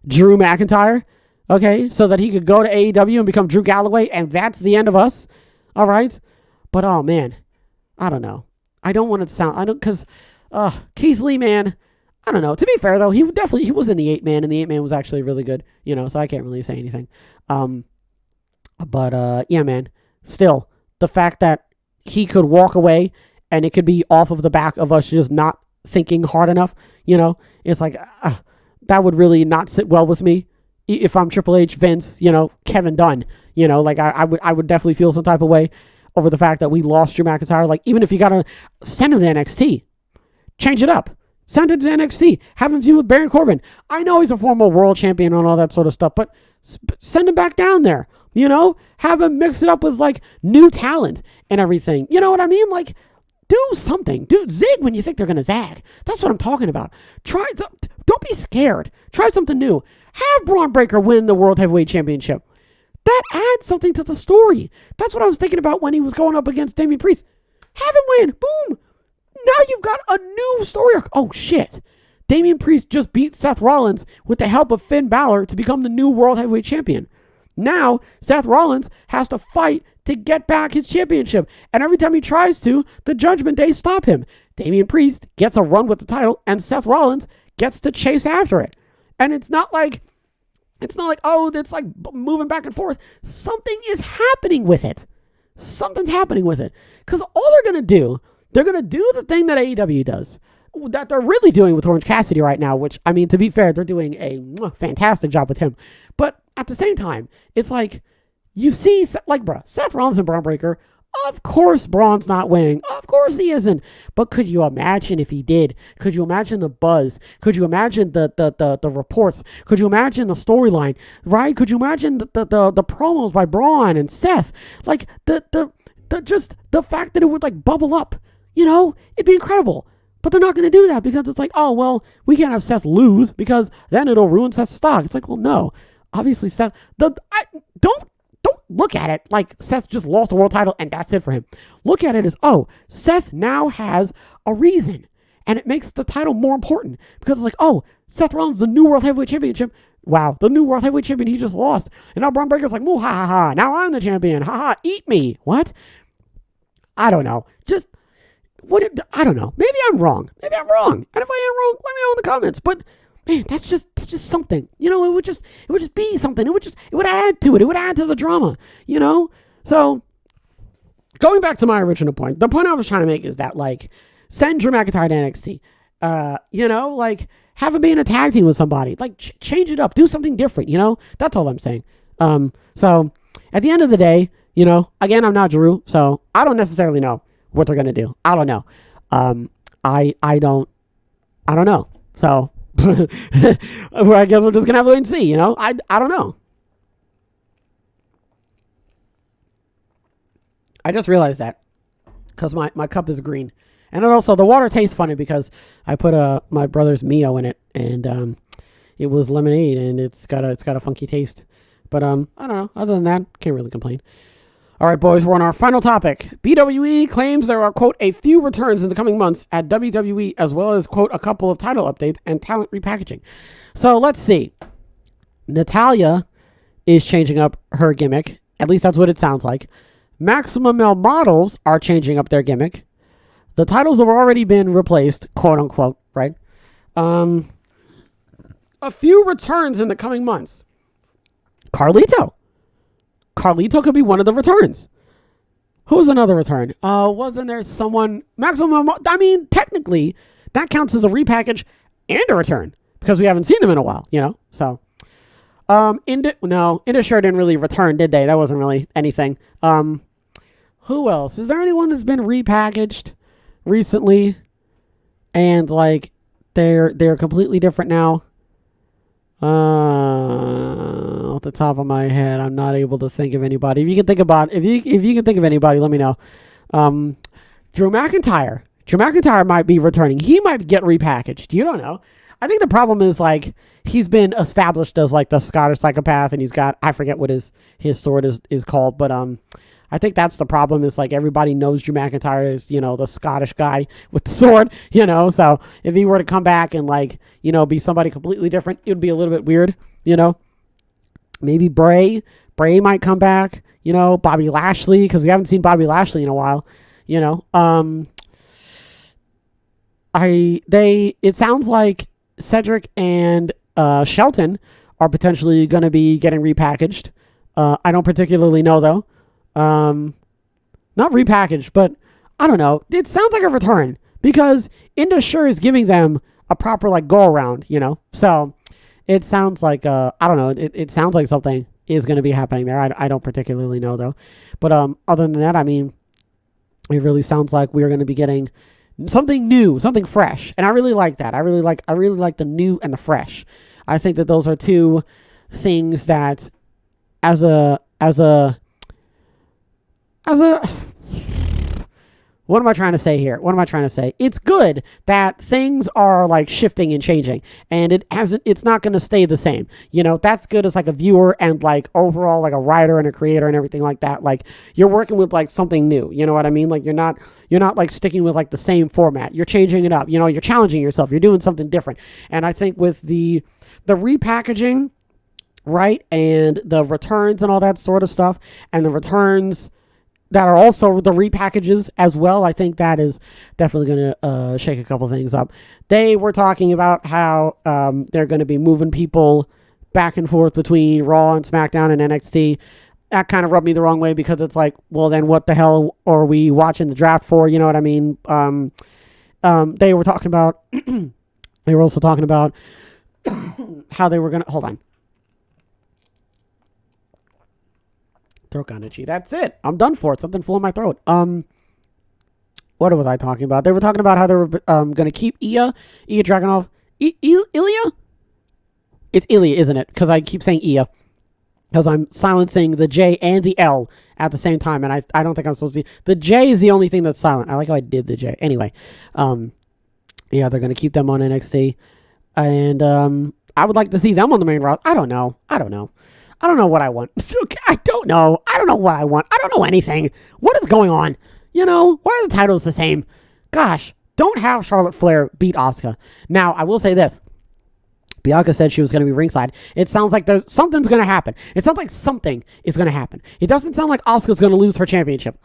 Drew McIntyre. Okay? So that he could go to AEW and become Drew Galloway, and that's the end of us. All right? But, oh, man. I don't know. I don't want it to sound... Because Keith Lee, man... I don't know. To be fair, though, he was in the 8-man, and the 8-man was actually really good. So I can't really say anything. But yeah, man, still, the fact that he could walk away and it could be off of the back of us just not thinking hard enough, it's that would really not sit well with me. If I'm Triple H, Vince, Kevin Dunn, I would definitely feel some type of way over the fact that we lost Drew McIntyre. Even if you got to send him to NXT, change it up. Send him to NXT. Have him feud with Baron Corbin. I know he's a former world champion and all that sort of stuff, but send him back down there. Have him mix it up with new talent and everything. You know what I mean? Do something. Zig when you think they're going to zag. That's what I'm talking about. Don't be scared. Try something new. Have Braun Breaker win the World Heavyweight Championship. That adds something to the story. That's what I was thinking about when he was going up against Damian Priest. Have him win. Boom. Now you've got a new story arc. Oh, shit. Damian Priest just beat Seth Rollins with the help of Finn Balor to become the new World Heavyweight Champion. Now, Seth Rollins has to fight to get back his championship. And every time he tries to, the Judgment Day stop him. Damian Priest gets a run with the title, and Seth Rollins gets to chase after it. And it's not like, oh, it's moving back and forth. Something is happening with it. Something's happening with it. Because all they're going to do the thing that AEW does, that they're really doing with Orange Cassidy right now, which, I mean, to be fair, they're doing a fantastic job with him. But at the same time, it's you see, bro, Seth Rollins and Braun Breaker, of course Braun's not winning. Of course he isn't. But could you imagine if he did? Could you imagine the buzz? Could you imagine the reports? Could you imagine the storyline, right? Could you imagine the promos by Braun and Seth? Just the fact that it would bubble up, it'd be incredible. But they're not going to do that because it's like, oh, well, we can't have Seth lose because then it'll ruin Seth's stock. It's like, well, no. Obviously, Seth, don't look at it like Seth just lost the world title and that's it for him. Look at it as, oh, Seth now has a reason. And it makes the title more important because it's like, oh, Seth Rollins, the new World Heavyweight Championship. Wow, the new World Heavyweight Champion, he just lost. And now Braun Breaker's like, moo, ha, ha, ha. Now I'm the champion. Ha, ha, eat me. What? I don't know. I don't know. Maybe I'm wrong. And if I am wrong, let me know in the comments. But man, that's just something. You know, it would just be something. It would add to it. It would add to the drama. You know? So going back to my original point, the point I was trying to make is that, like, send Drew McIntyre to NXT. You know, like, have him be in a tag team with somebody. Like, change it up. Do something different, you know? That's all I'm saying. So at the end of the day, you know, again, I'm not Drew, so I don't necessarily know what they're going to do. I don't know. I don't know. So I guess we're just going to have to wait and see, you know? I don't know. I just realized that because my cup is green. And also the water tastes funny because I put my brother's Mio in it and it was lemonade and it's got a funky taste. But I don't know. Other than that, can't really complain. All right, boys, we're on our final topic. BWE claims there are, quote, a few returns in the coming months at WWE, as well as, quote, a couple of title updates and talent repackaging. So let's see. Natalya is changing up her gimmick. At least that's what it sounds like. Maximum Male Models are changing up their gimmick. The titles have already been replaced, quote unquote, right? A few returns in the coming months. Carlito could be one of the returns. Who's another return? Wasn't there someone... Maximum... I mean, technically, that counts as a repackage and a return because we haven't seen them in a while, you know? So, Indus Sher didn't really return, did they? That wasn't really anything. Who else? Is there anyone that's been repackaged recently and, like, they're completely different now? Off the top of my head, I'm not able to think of anybody. If you can think of anybody, let me know. Drew McIntyre might be returning. He might get repackaged. You don't know. I think the problem is, like, he's been established as, like, the Scottish psychopath, and he's got, I forget what his sword is called, but I think that's the problem is, like, everybody knows Drew McIntyre is, you know, the Scottish guy with the sword, you know, so if he were to come back and, like, you know, be somebody completely different, it would be a little bit weird, you know. Maybe Bray might come back, you know, Bobby Lashley, because we haven't seen Bobby Lashley in a while, you know. It sounds like Cedric and Shelton are potentially going to be getting repackaged. I don't particularly know, though. Not repackaged, but I don't know. It sounds like a return because Indus Sher is giving them a proper, like, go around, you know. So it sounds like I don't know. It sounds like something is going to be happening there. I don't particularly know though. But other than that, I mean, it really sounds like we're going to be getting something new, something fresh, and I really like that. I really like the new and the fresh. I think that those are two things that as a what am I trying to say here? It's good that things are, like, shifting and changing, and it's not going to stay the same. You know, that's good as, like, a viewer and, like, overall, like, a writer and a creator and everything like that. Like, you're working with, like, something new. You know what I mean? Like, you're not like sticking with, like, the same format. You're changing it up. You know, you're challenging yourself. You're doing something different. And I think with the repackaging, right, and the returns and all that sort of stuff, and the returns that are also the repackages as well, I think that is definitely going to shake a couple things up. They were talking about how they're going to be moving people back and forth between Raw and SmackDown and NXT. That kind of rubbed me the wrong way because it's like, well, then what the hell are we watching the draft for? You know what I mean? They were talking about, they were also talking about how they were going to, hold on. Throat kind of itchy. That's it. I'm done for it. Something flew in my throat. What was I talking about? They were talking about how they were going to keep Ilya Dragunov. Ilya? It's Ilya, isn't it? Because I keep saying Ilya. Because I'm silencing the J and the L at the same time, and I don't think I'm supposed to be. The J is the only thing that's silent. I like how I did the J. Anyway, Yeah, they're going to keep them on NXT. And I would like to see them on the main roster. I don't know. I don't know what I want. I don't know. I don't know what I want. I don't know anything. What is going on? You know, why are the titles the same? Gosh, don't have Charlotte Flair beat Asuka. Now, I will say this. Bianca said she was going to be ringside. It sounds like something's going to happen. It sounds like something is going to happen. It doesn't sound like Asuka's going to lose her championship.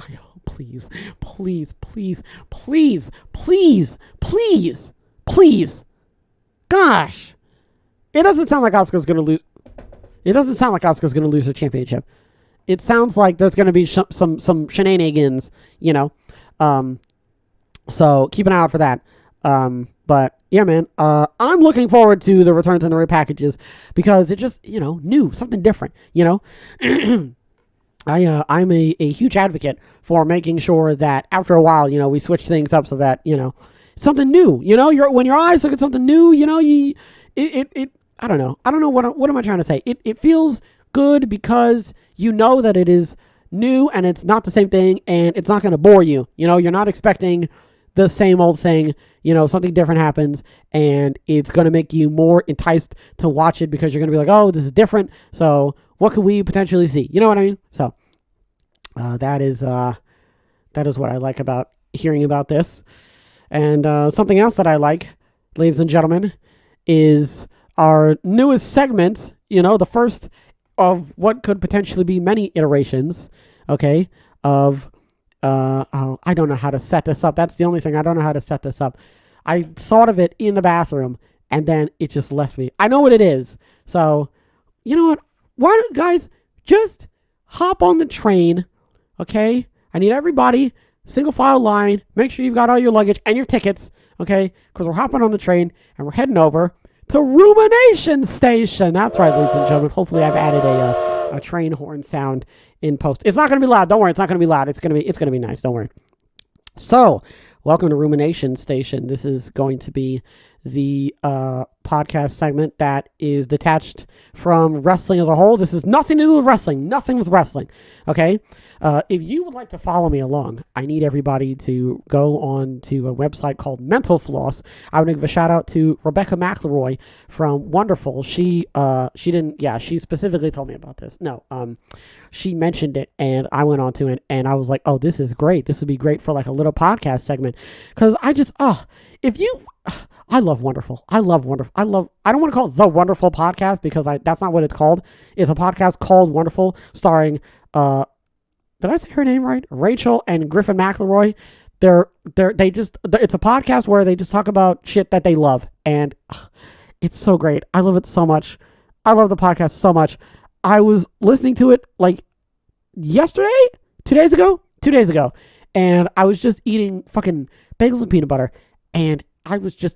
Please, please, please, please, please, please, please. Gosh. It doesn't sound like Asuka's going to lose. It doesn't sound like Asuka's going to lose her championship. It sounds like there's going to be some shenanigans, you know. So keep an eye out for that. But yeah, man, I'm looking forward to the returns and the repackages because it just, you know, new, something different, you know. I'm a huge advocate for making sure that after a while, you know, we switch things up so that, you know, something new, you know, when your eyes look at something new, you know, I don't know what am I trying to say? It feels good because you know that it is new and it's not the same thing and it's not going to bore you. You know, you're not expecting the same old thing, you know, something different happens and it's going to make you more enticed to watch it because you're going to be like, oh, this is different. So what could we potentially see? You know what I mean? So that is what I like about hearing about this. And something else that I like, ladies and gentlemen, is our newest segment, you know, the first of what could potentially be many iterations, okay, of, I don't know how to set this up. That's the only thing. I don't know how to set this up. I thought of it in the bathroom, and then it just left me. I know what it is. So, you know what? Why don't guys just hop on the train, okay? I need everybody, single file line, make sure you've got all your luggage and your tickets, okay? Because we're hopping on the train, and we're heading over to Rumination Station. That's right, ladies and gentlemen. Hopefully I've added a train horn sound in post. It's not going to be loud. Don't worry. It's not going to be loud. It's going to be nice. Don't worry. So, welcome to Rumination Station. This is going to be the podcast segment that is detached from wrestling as a whole. This is nothing to do with wrestling. Nothing with wrestling. Okay? If you would like to follow me along, I need everybody to go on to a website called Mental Floss. I would give a shout out to Rebecca McElroy from Wonderful. She specifically told me about this. No, she mentioned it and I went on to it and I was like, oh, this is great. This would be great for like a little podcast segment. Cause I love Wonderful. I don't want to call it The Wonderful Podcast because that's not what it's called. It's a podcast called Wonderful starring, did I say her name right? Rachel and Griffin McElroy. It's a podcast where they just talk about shit that they love. And it's so great. I love it so much. I love the podcast so much. I was listening to it like yesterday, 2 days ago. And I was just eating fucking bagels and peanut butter. And I was just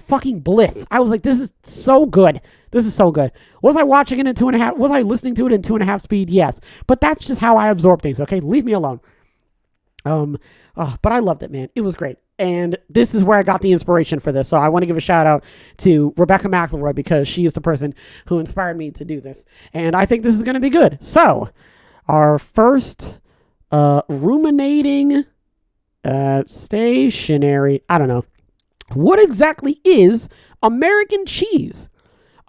fucking bliss. I was like, this is so good. This is so good. Was I watching it in 2.5? Was I listening to it in 2.5 speed? Yes. But that's just how I absorb things. Okay. Leave me alone. But I loved it, man. It was great. And this is where I got the inspiration for this. So I want to give a shout out to Rebecca McElroy because she is the person who inspired me to do this. And I think this is going to be good. So our first, ruminating, stationary, I don't know. What exactly is American cheese?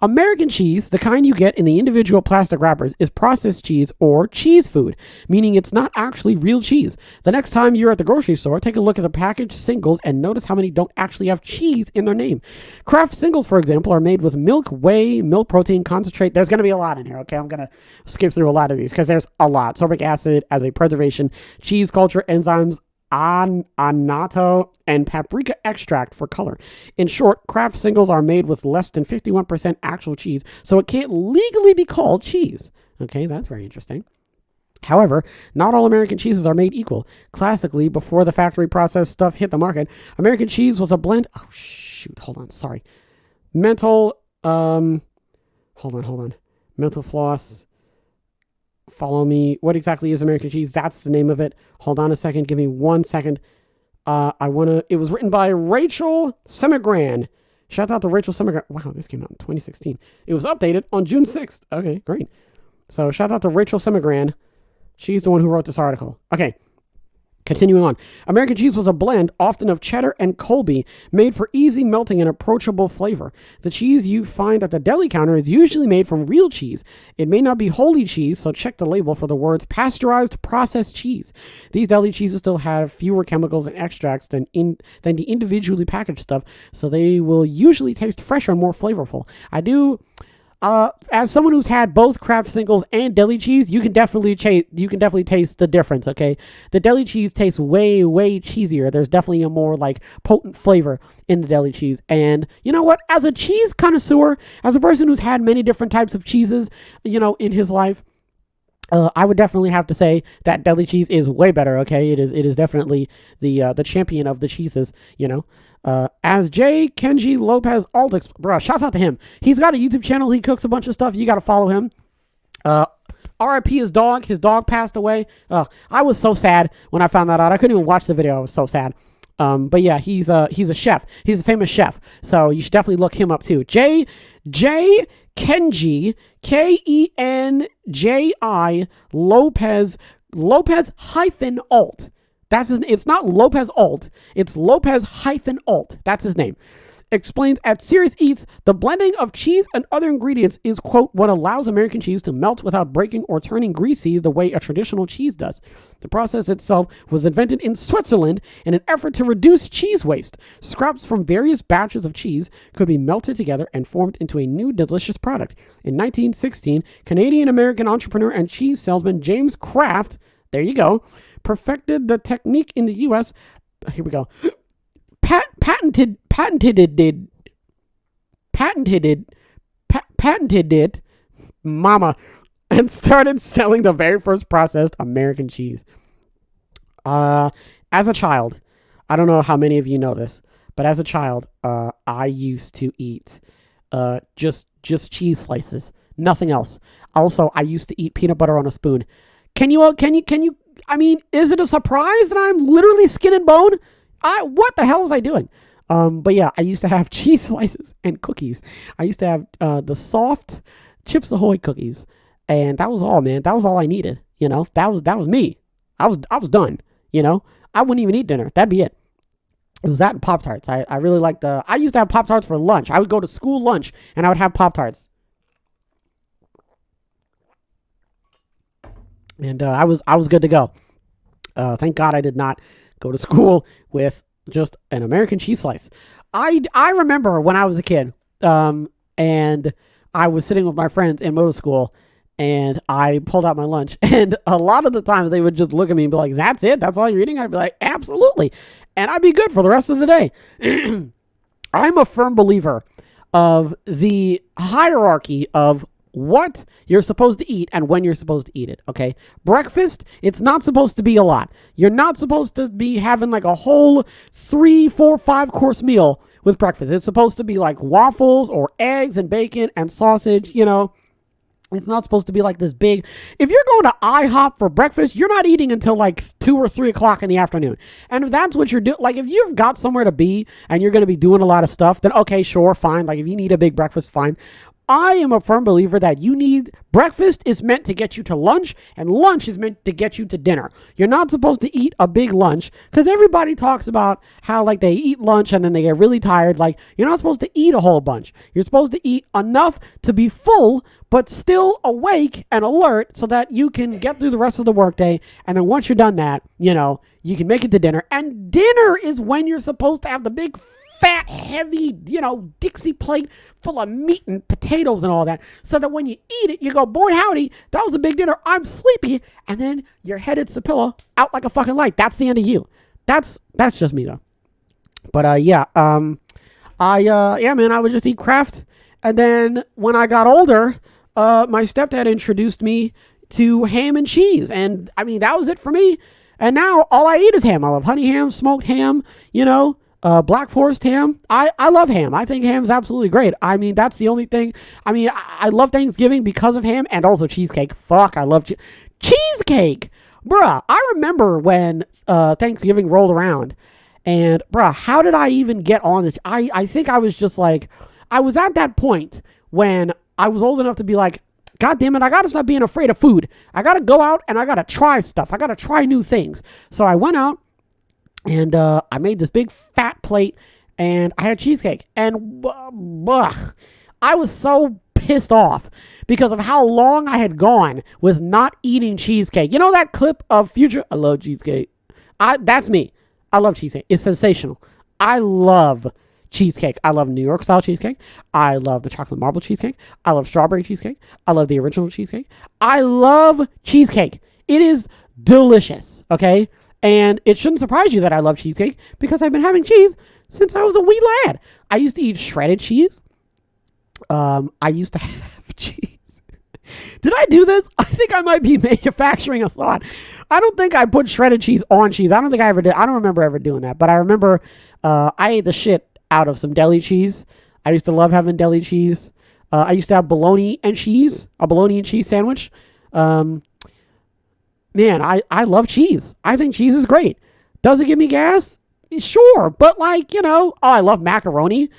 American cheese, the kind you get in the individual plastic wrappers, is processed cheese or cheese food, meaning it's not actually real cheese. The next time you're at the grocery store, take a look at the packaged singles and notice how many don't actually have cheese in their name. Kraft singles, for example, are made with milk, whey, milk protein, concentrate. There's going to be a lot in here, okay? I'm going to skip through a lot of these because there's a lot. Sorbic acid as a preservation, cheese culture, enzymes, annatto, and paprika extract for color. In short, Kraft singles are made with less than 51% actual cheese, so it can't legally be called cheese. Okay, that's very interesting. However, not all American cheeses are made equal. Classically, before the factory processed stuff hit the market, American cheese was a blend. Oh, shoot. Hold on. Sorry. Mental Floss. Follow me. What exactly is American cheese? That's the name of it. Hold on a second. Give me 1 second. It was written by Rachel Semigran. Shout out to Rachel Semigran. Wow, this came out in 2016. It was updated on June 6th. Okay, great. So shout out to Rachel Semigran. She's the one who wrote this article. Okay. Continuing on, American cheese was a blend, often of cheddar and Colby, made for easy melting and approachable flavor. The cheese you find at the deli counter is usually made from real cheese. It may not be wholly cheese, so check the label for the words pasteurized processed cheese. These deli cheeses still have fewer chemicals and extracts than the individually packaged stuff, so they will usually taste fresher and more flavorful. As someone who's had both Kraft singles and deli cheese, you can definitely taste the difference. Okay, the deli cheese tastes way cheesier. There's definitely a more like potent flavor in the deli cheese. And you know what? As a cheese connoisseur, as a person who's had many different types of cheeses, in his life, I would definitely have to say that deli cheese is way better. Okay, it is definitely the champion of the cheeses. As J. Kenji Lopez Aldix, bruh, shouts out to him. He's got a YouTube channel. He cooks a bunch of stuff. You got to follow him. R.I.P. his dog. His dog passed away. I was so sad when I found that out. I couldn't even watch the video. I was so sad. But yeah, he's a chef. He's a famous chef. So you should definitely look him up too. J. Kenji, Kenji Lopez hyphen alt. It's not Lopez Alt. It's Lopez Alt. That's his name. Explains at Serious Eats, the blending of cheese and other ingredients is, quote, what allows American cheese to melt without breaking or turning greasy the way a traditional cheese does. The process itself was invented in Switzerland in an effort to reduce cheese waste. Scraps from various batches of cheese could be melted together and formed into a new delicious product. In 1916, Canadian-American entrepreneur and cheese salesman James Kraft, there you go, perfected the technique in the U.S. Here we go. Patented it, mama, and started selling the very first processed American cheese. As a child, I don't know how many of you know this, but as a child, I used to eat just cheese slices, nothing else. Also, I used to eat peanut butter on a spoon. Can you? I mean, is it a surprise that I'm literally skin and bone? What the hell was I doing? But yeah, I used to have cheese slices and cookies. I used to have the soft Chips Ahoy cookies, and that was all, man. That was all I needed. That was me. I was done. I wouldn't even eat dinner. That'd be it. It was that and Pop-Tarts. I really liked I used to have Pop-Tarts for lunch. I would go to school lunch and I would have Pop-Tarts. And I was good to go. Thank God I did not go to school with just an American cheese slice. I remember when I was a kid, and I was sitting with my friends in middle school, and I pulled out my lunch, and a lot of the times they would just look at me and be like, "That's it? That's all you're eating?" I'd be like, "Absolutely," and I'd be good for the rest of the day. I'm a firm believer of the hierarchy of what you're supposed to eat and when you're supposed to eat it, okay? Breakfast, it's not supposed to be a lot. You're not supposed to be having like a whole 3, 4, 5 course meal with breakfast. It's supposed to be like waffles or eggs and bacon and sausage, It's not supposed to be like this big. If you're going to IHOP for breakfast, you're not eating until like 2 or 3 o'clock in the afternoon. And if that's what you're doing, like if you've got somewhere to be and you're going to be doing a lot of stuff, then okay, sure, fine. Like if you need a big breakfast, fine. I am a firm believer that breakfast is meant to get you to lunch, and lunch is meant to get you to dinner. You're not supposed to eat a big lunch, because everybody talks about how like they eat lunch and then they get really tired. Like, you're not supposed to eat a whole bunch. You're supposed to eat enough to be full, but still awake and alert so that you can get through the rest of the workday. And then once you're done that, you can make it to dinner. And dinner is when you're supposed to have the big fat, heavy, Dixie plate full of meat and potatoes and all that, so that when you eat it, you go, boy, howdy, that was a big dinner. I'm sleepy. And then your head hits the pillow out like a fucking light. That's the end of you. That's just me though. But man, I would just eat Kraft. And then when I got older, my stepdad introduced me to ham and cheese. And I mean, that was it for me. And now all I eat is ham. I love honey ham, smoked ham, Black Forest ham. I love ham. I think ham is absolutely great. I mean, that's the only thing. I mean, I love Thanksgiving because of ham, and also cheesecake. Fuck, I love cheesecake. Bruh, I remember when Thanksgiving rolled around, and bruh, how did I even get on this? I think I was just like, I was at that point when I was old enough to be like, God damn it, I gotta stop being afraid of food. I gotta go out and I gotta try stuff. I gotta try new things. So I went out and I made this big fat plate and I had cheesecake. And I was so pissed off because of how long I had gone with not eating cheesecake. You know that clip of Future? I love cheesecake. That's me. I love cheesecake. It's sensational. I love cheesecake. I love New York style cheesecake. I love the chocolate marble cheesecake. I love strawberry cheesecake. I love the original cheesecake. I love cheesecake. It is delicious. Okay. And it shouldn't surprise you that I love cheesecake because I've been having cheese since I was a wee lad. I used to eat shredded cheese. I used to have cheese. Did I do this? I think I might be manufacturing a thought. I don't think I put shredded cheese on cheese. I don't think I ever did. I don't remember ever doing that. But I remember I ate the shit out of some deli cheese. I used to love having deli cheese. I used to have bologna and cheese, a bologna and cheese sandwich. Man, I love cheese. I think cheese is great. Does it give me gas? Sure. But I love macaroni.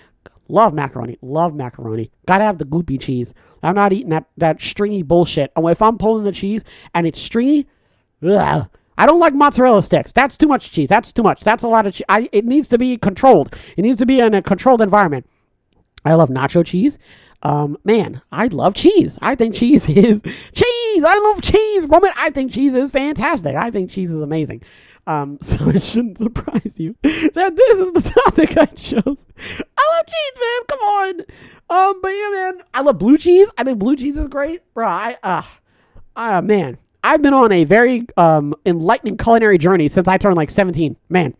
Love macaroni. Love macaroni. Gotta have the goopy cheese. I'm not eating that stringy bullshit. If I'm pulling the cheese and it's stringy, ugh. I don't like mozzarella sticks. That's too much cheese. That's too much. That's a lot of cheese. It needs to be controlled. It needs to be in a controlled environment. I love nacho cheese. Man, I love cheese. I think cheese is cheese. I love cheese. Woman, I think cheese is fantastic. I think cheese is amazing. So it shouldn't surprise you that this is the topic I chose. I love cheese, man. Come on. But yeah, man, I love blue cheese. I think blue cheese is great, bro. Man, I've been on a very enlightening culinary journey since I turned 17, man.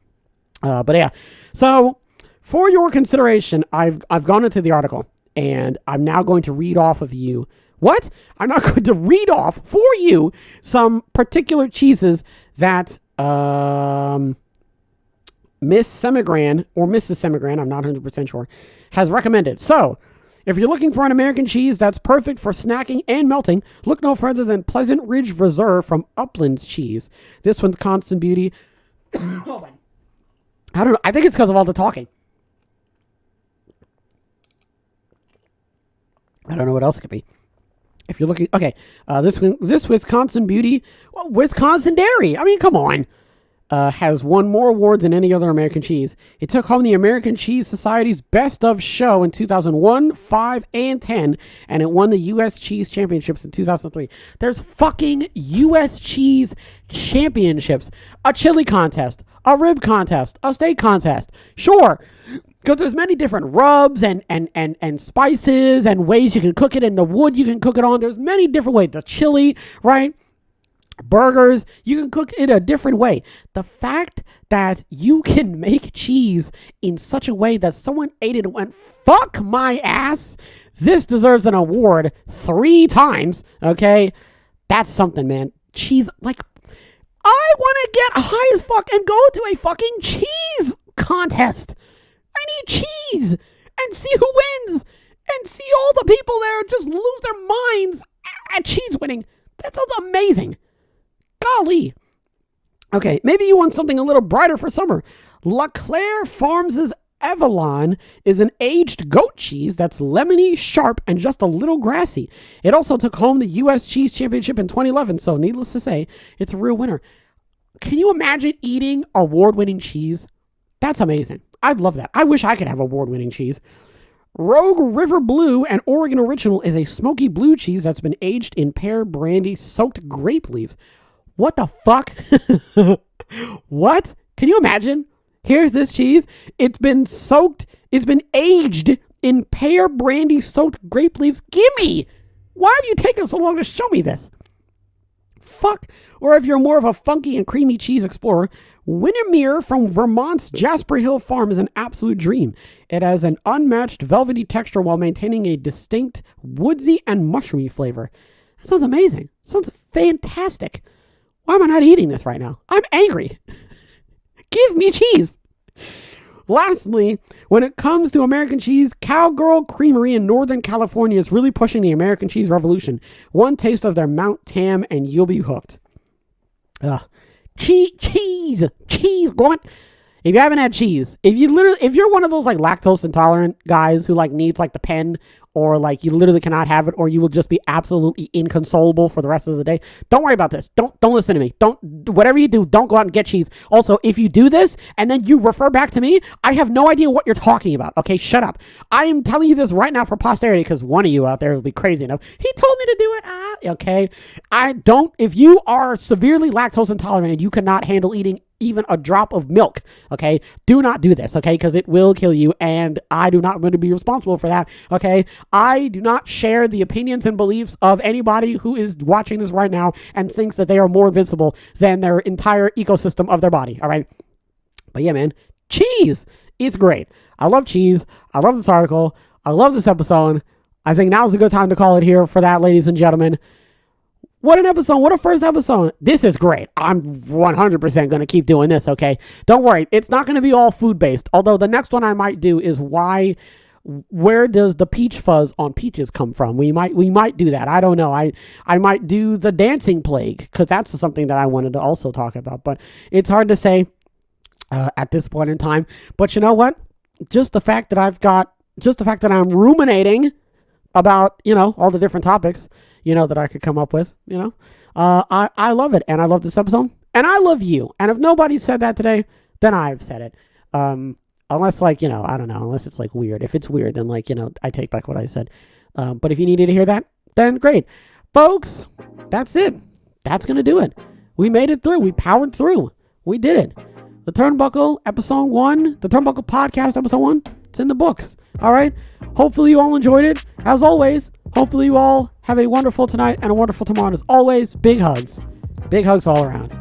But yeah, so for your consideration, I've gone into the article and I'm now going to read off of you. What? I'm not going to read off for you some particular cheeses that Miss Semigran or Mrs. Semigran, I'm not 100% sure, has recommended. So, if you're looking for an American cheese that's perfect for snacking and melting, look no further than Pleasant Ridge Reserve from Uplands Cheese. This one's constant beauty. Hold on. I don't know. I think it's because of all the talking. I don't know what else it could be. If you're looking, okay, this Wisconsin beauty, well, Wisconsin dairy. I mean, come on. Has won more awards than any other American cheese. It took home the American Cheese Society's Best of Show in 2001, 5, and 10, and it won the U.S. Cheese Championships in 2003. There's fucking U.S. Cheese Championships. A chili contest, a rib contest, a steak contest. Sure, because there's many different rubs and spices and ways you can cook it, and the wood you can cook it on. There's many different ways. The chili, right? Burgers, you can cook it a different way. The fact that you can make cheese in such a way that someone ate it and went, fuck my ass, this deserves an award 3 times, okay? That's something, man. Cheese, I want to get high as fuck and go to a fucking cheese contest. I need cheese and see who wins and see all the people there just lose their minds at cheese winning. That sounds amazing. Golly. Okay, maybe you want something a little brighter for summer. La Claire Farms' Avalon is an aged goat cheese that's lemony, sharp, and just a little grassy. It also took home the U.S. Cheese Championship in 2011, so needless to say, it's a real winner. Can you imagine eating award-winning cheese? That's amazing. I'd love that. I wish I could have award-winning cheese. Rogue River Blue and Oregon Original is a smoky blue cheese that's been aged in pear brandy soaked grape leaves. What the fuck? What? Can you imagine? Here's this cheese. It's been aged in pear brandy soaked grape leaves. Gimme! Why have you taken so long to show me this? Fuck. Or if you're more of a funky and creamy cheese explorer, Windermere from Vermont's Jasper Hill Farm is an absolute dream. It has an unmatched velvety texture while maintaining a distinct woodsy and mushroomy flavor. That sounds amazing. Sounds fantastic. Why am I not eating this right now? I'm angry. Give me cheese. Lastly, when it comes to American cheese, Cowgirl Creamery in Northern California is really pushing the American cheese revolution. One taste of their Mount Tam and you'll be hooked. Cheese. Go on. If you haven't had cheese, if you're one of those lactose intolerant guys who needs the pen or like you literally cannot have it, or you will just be absolutely inconsolable for the rest of the day, don't worry about this. Don't listen to me. Whatever you do, don't go out and get cheese. Also, if you do this and then you refer back to me, I have no idea what you're talking about. Okay, shut up. I am telling you this right now for posterity, because one of you out there will be crazy enough. He told me to do it. Okay. If you are severely lactose intolerant and you cannot handle eating even a drop of milk, okay, do not do this, okay, because it will kill you, and I do not want to be responsible for that, okay. I do not share the opinions and beliefs of anybody who is watching this right now and thinks that they are more invincible than their entire ecosystem of their body, all right. But yeah, man, cheese, it's great. I love cheese. I love this article. I love this episode. I think now's a good time to call it here for that, ladies and gentlemen. What an episode. What a first episode. This is great. I'm 100% going to keep doing this, okay? Don't worry. It's not going to be all food-based. Although the next one I might do is where does the peach fuzz on peaches come from? We might do that. I don't know. I might do the dancing plague, because that's something that I wanted to also talk about. But it's hard to say at this point in time. But you know what? Just the fact that I'm ruminating about, all the different topics, that I could come up with, I love it. And I love this episode. And I love you. And if nobody said that today, then I've said it. Unless I don't know, unless it's like weird. If it's weird, then I take back what I said. But if you needed to hear that, then great. Folks, that's it. That's going to do it. We made it through. We powered through. We did it. The Turnbuckle episode 1, the Turnbuckle podcast episode 1, it's in the books. All right. Hopefully you all enjoyed it. As always, hopefully you all have a wonderful tonight and a wonderful tomorrow. And as always, big hugs. Big hugs all around.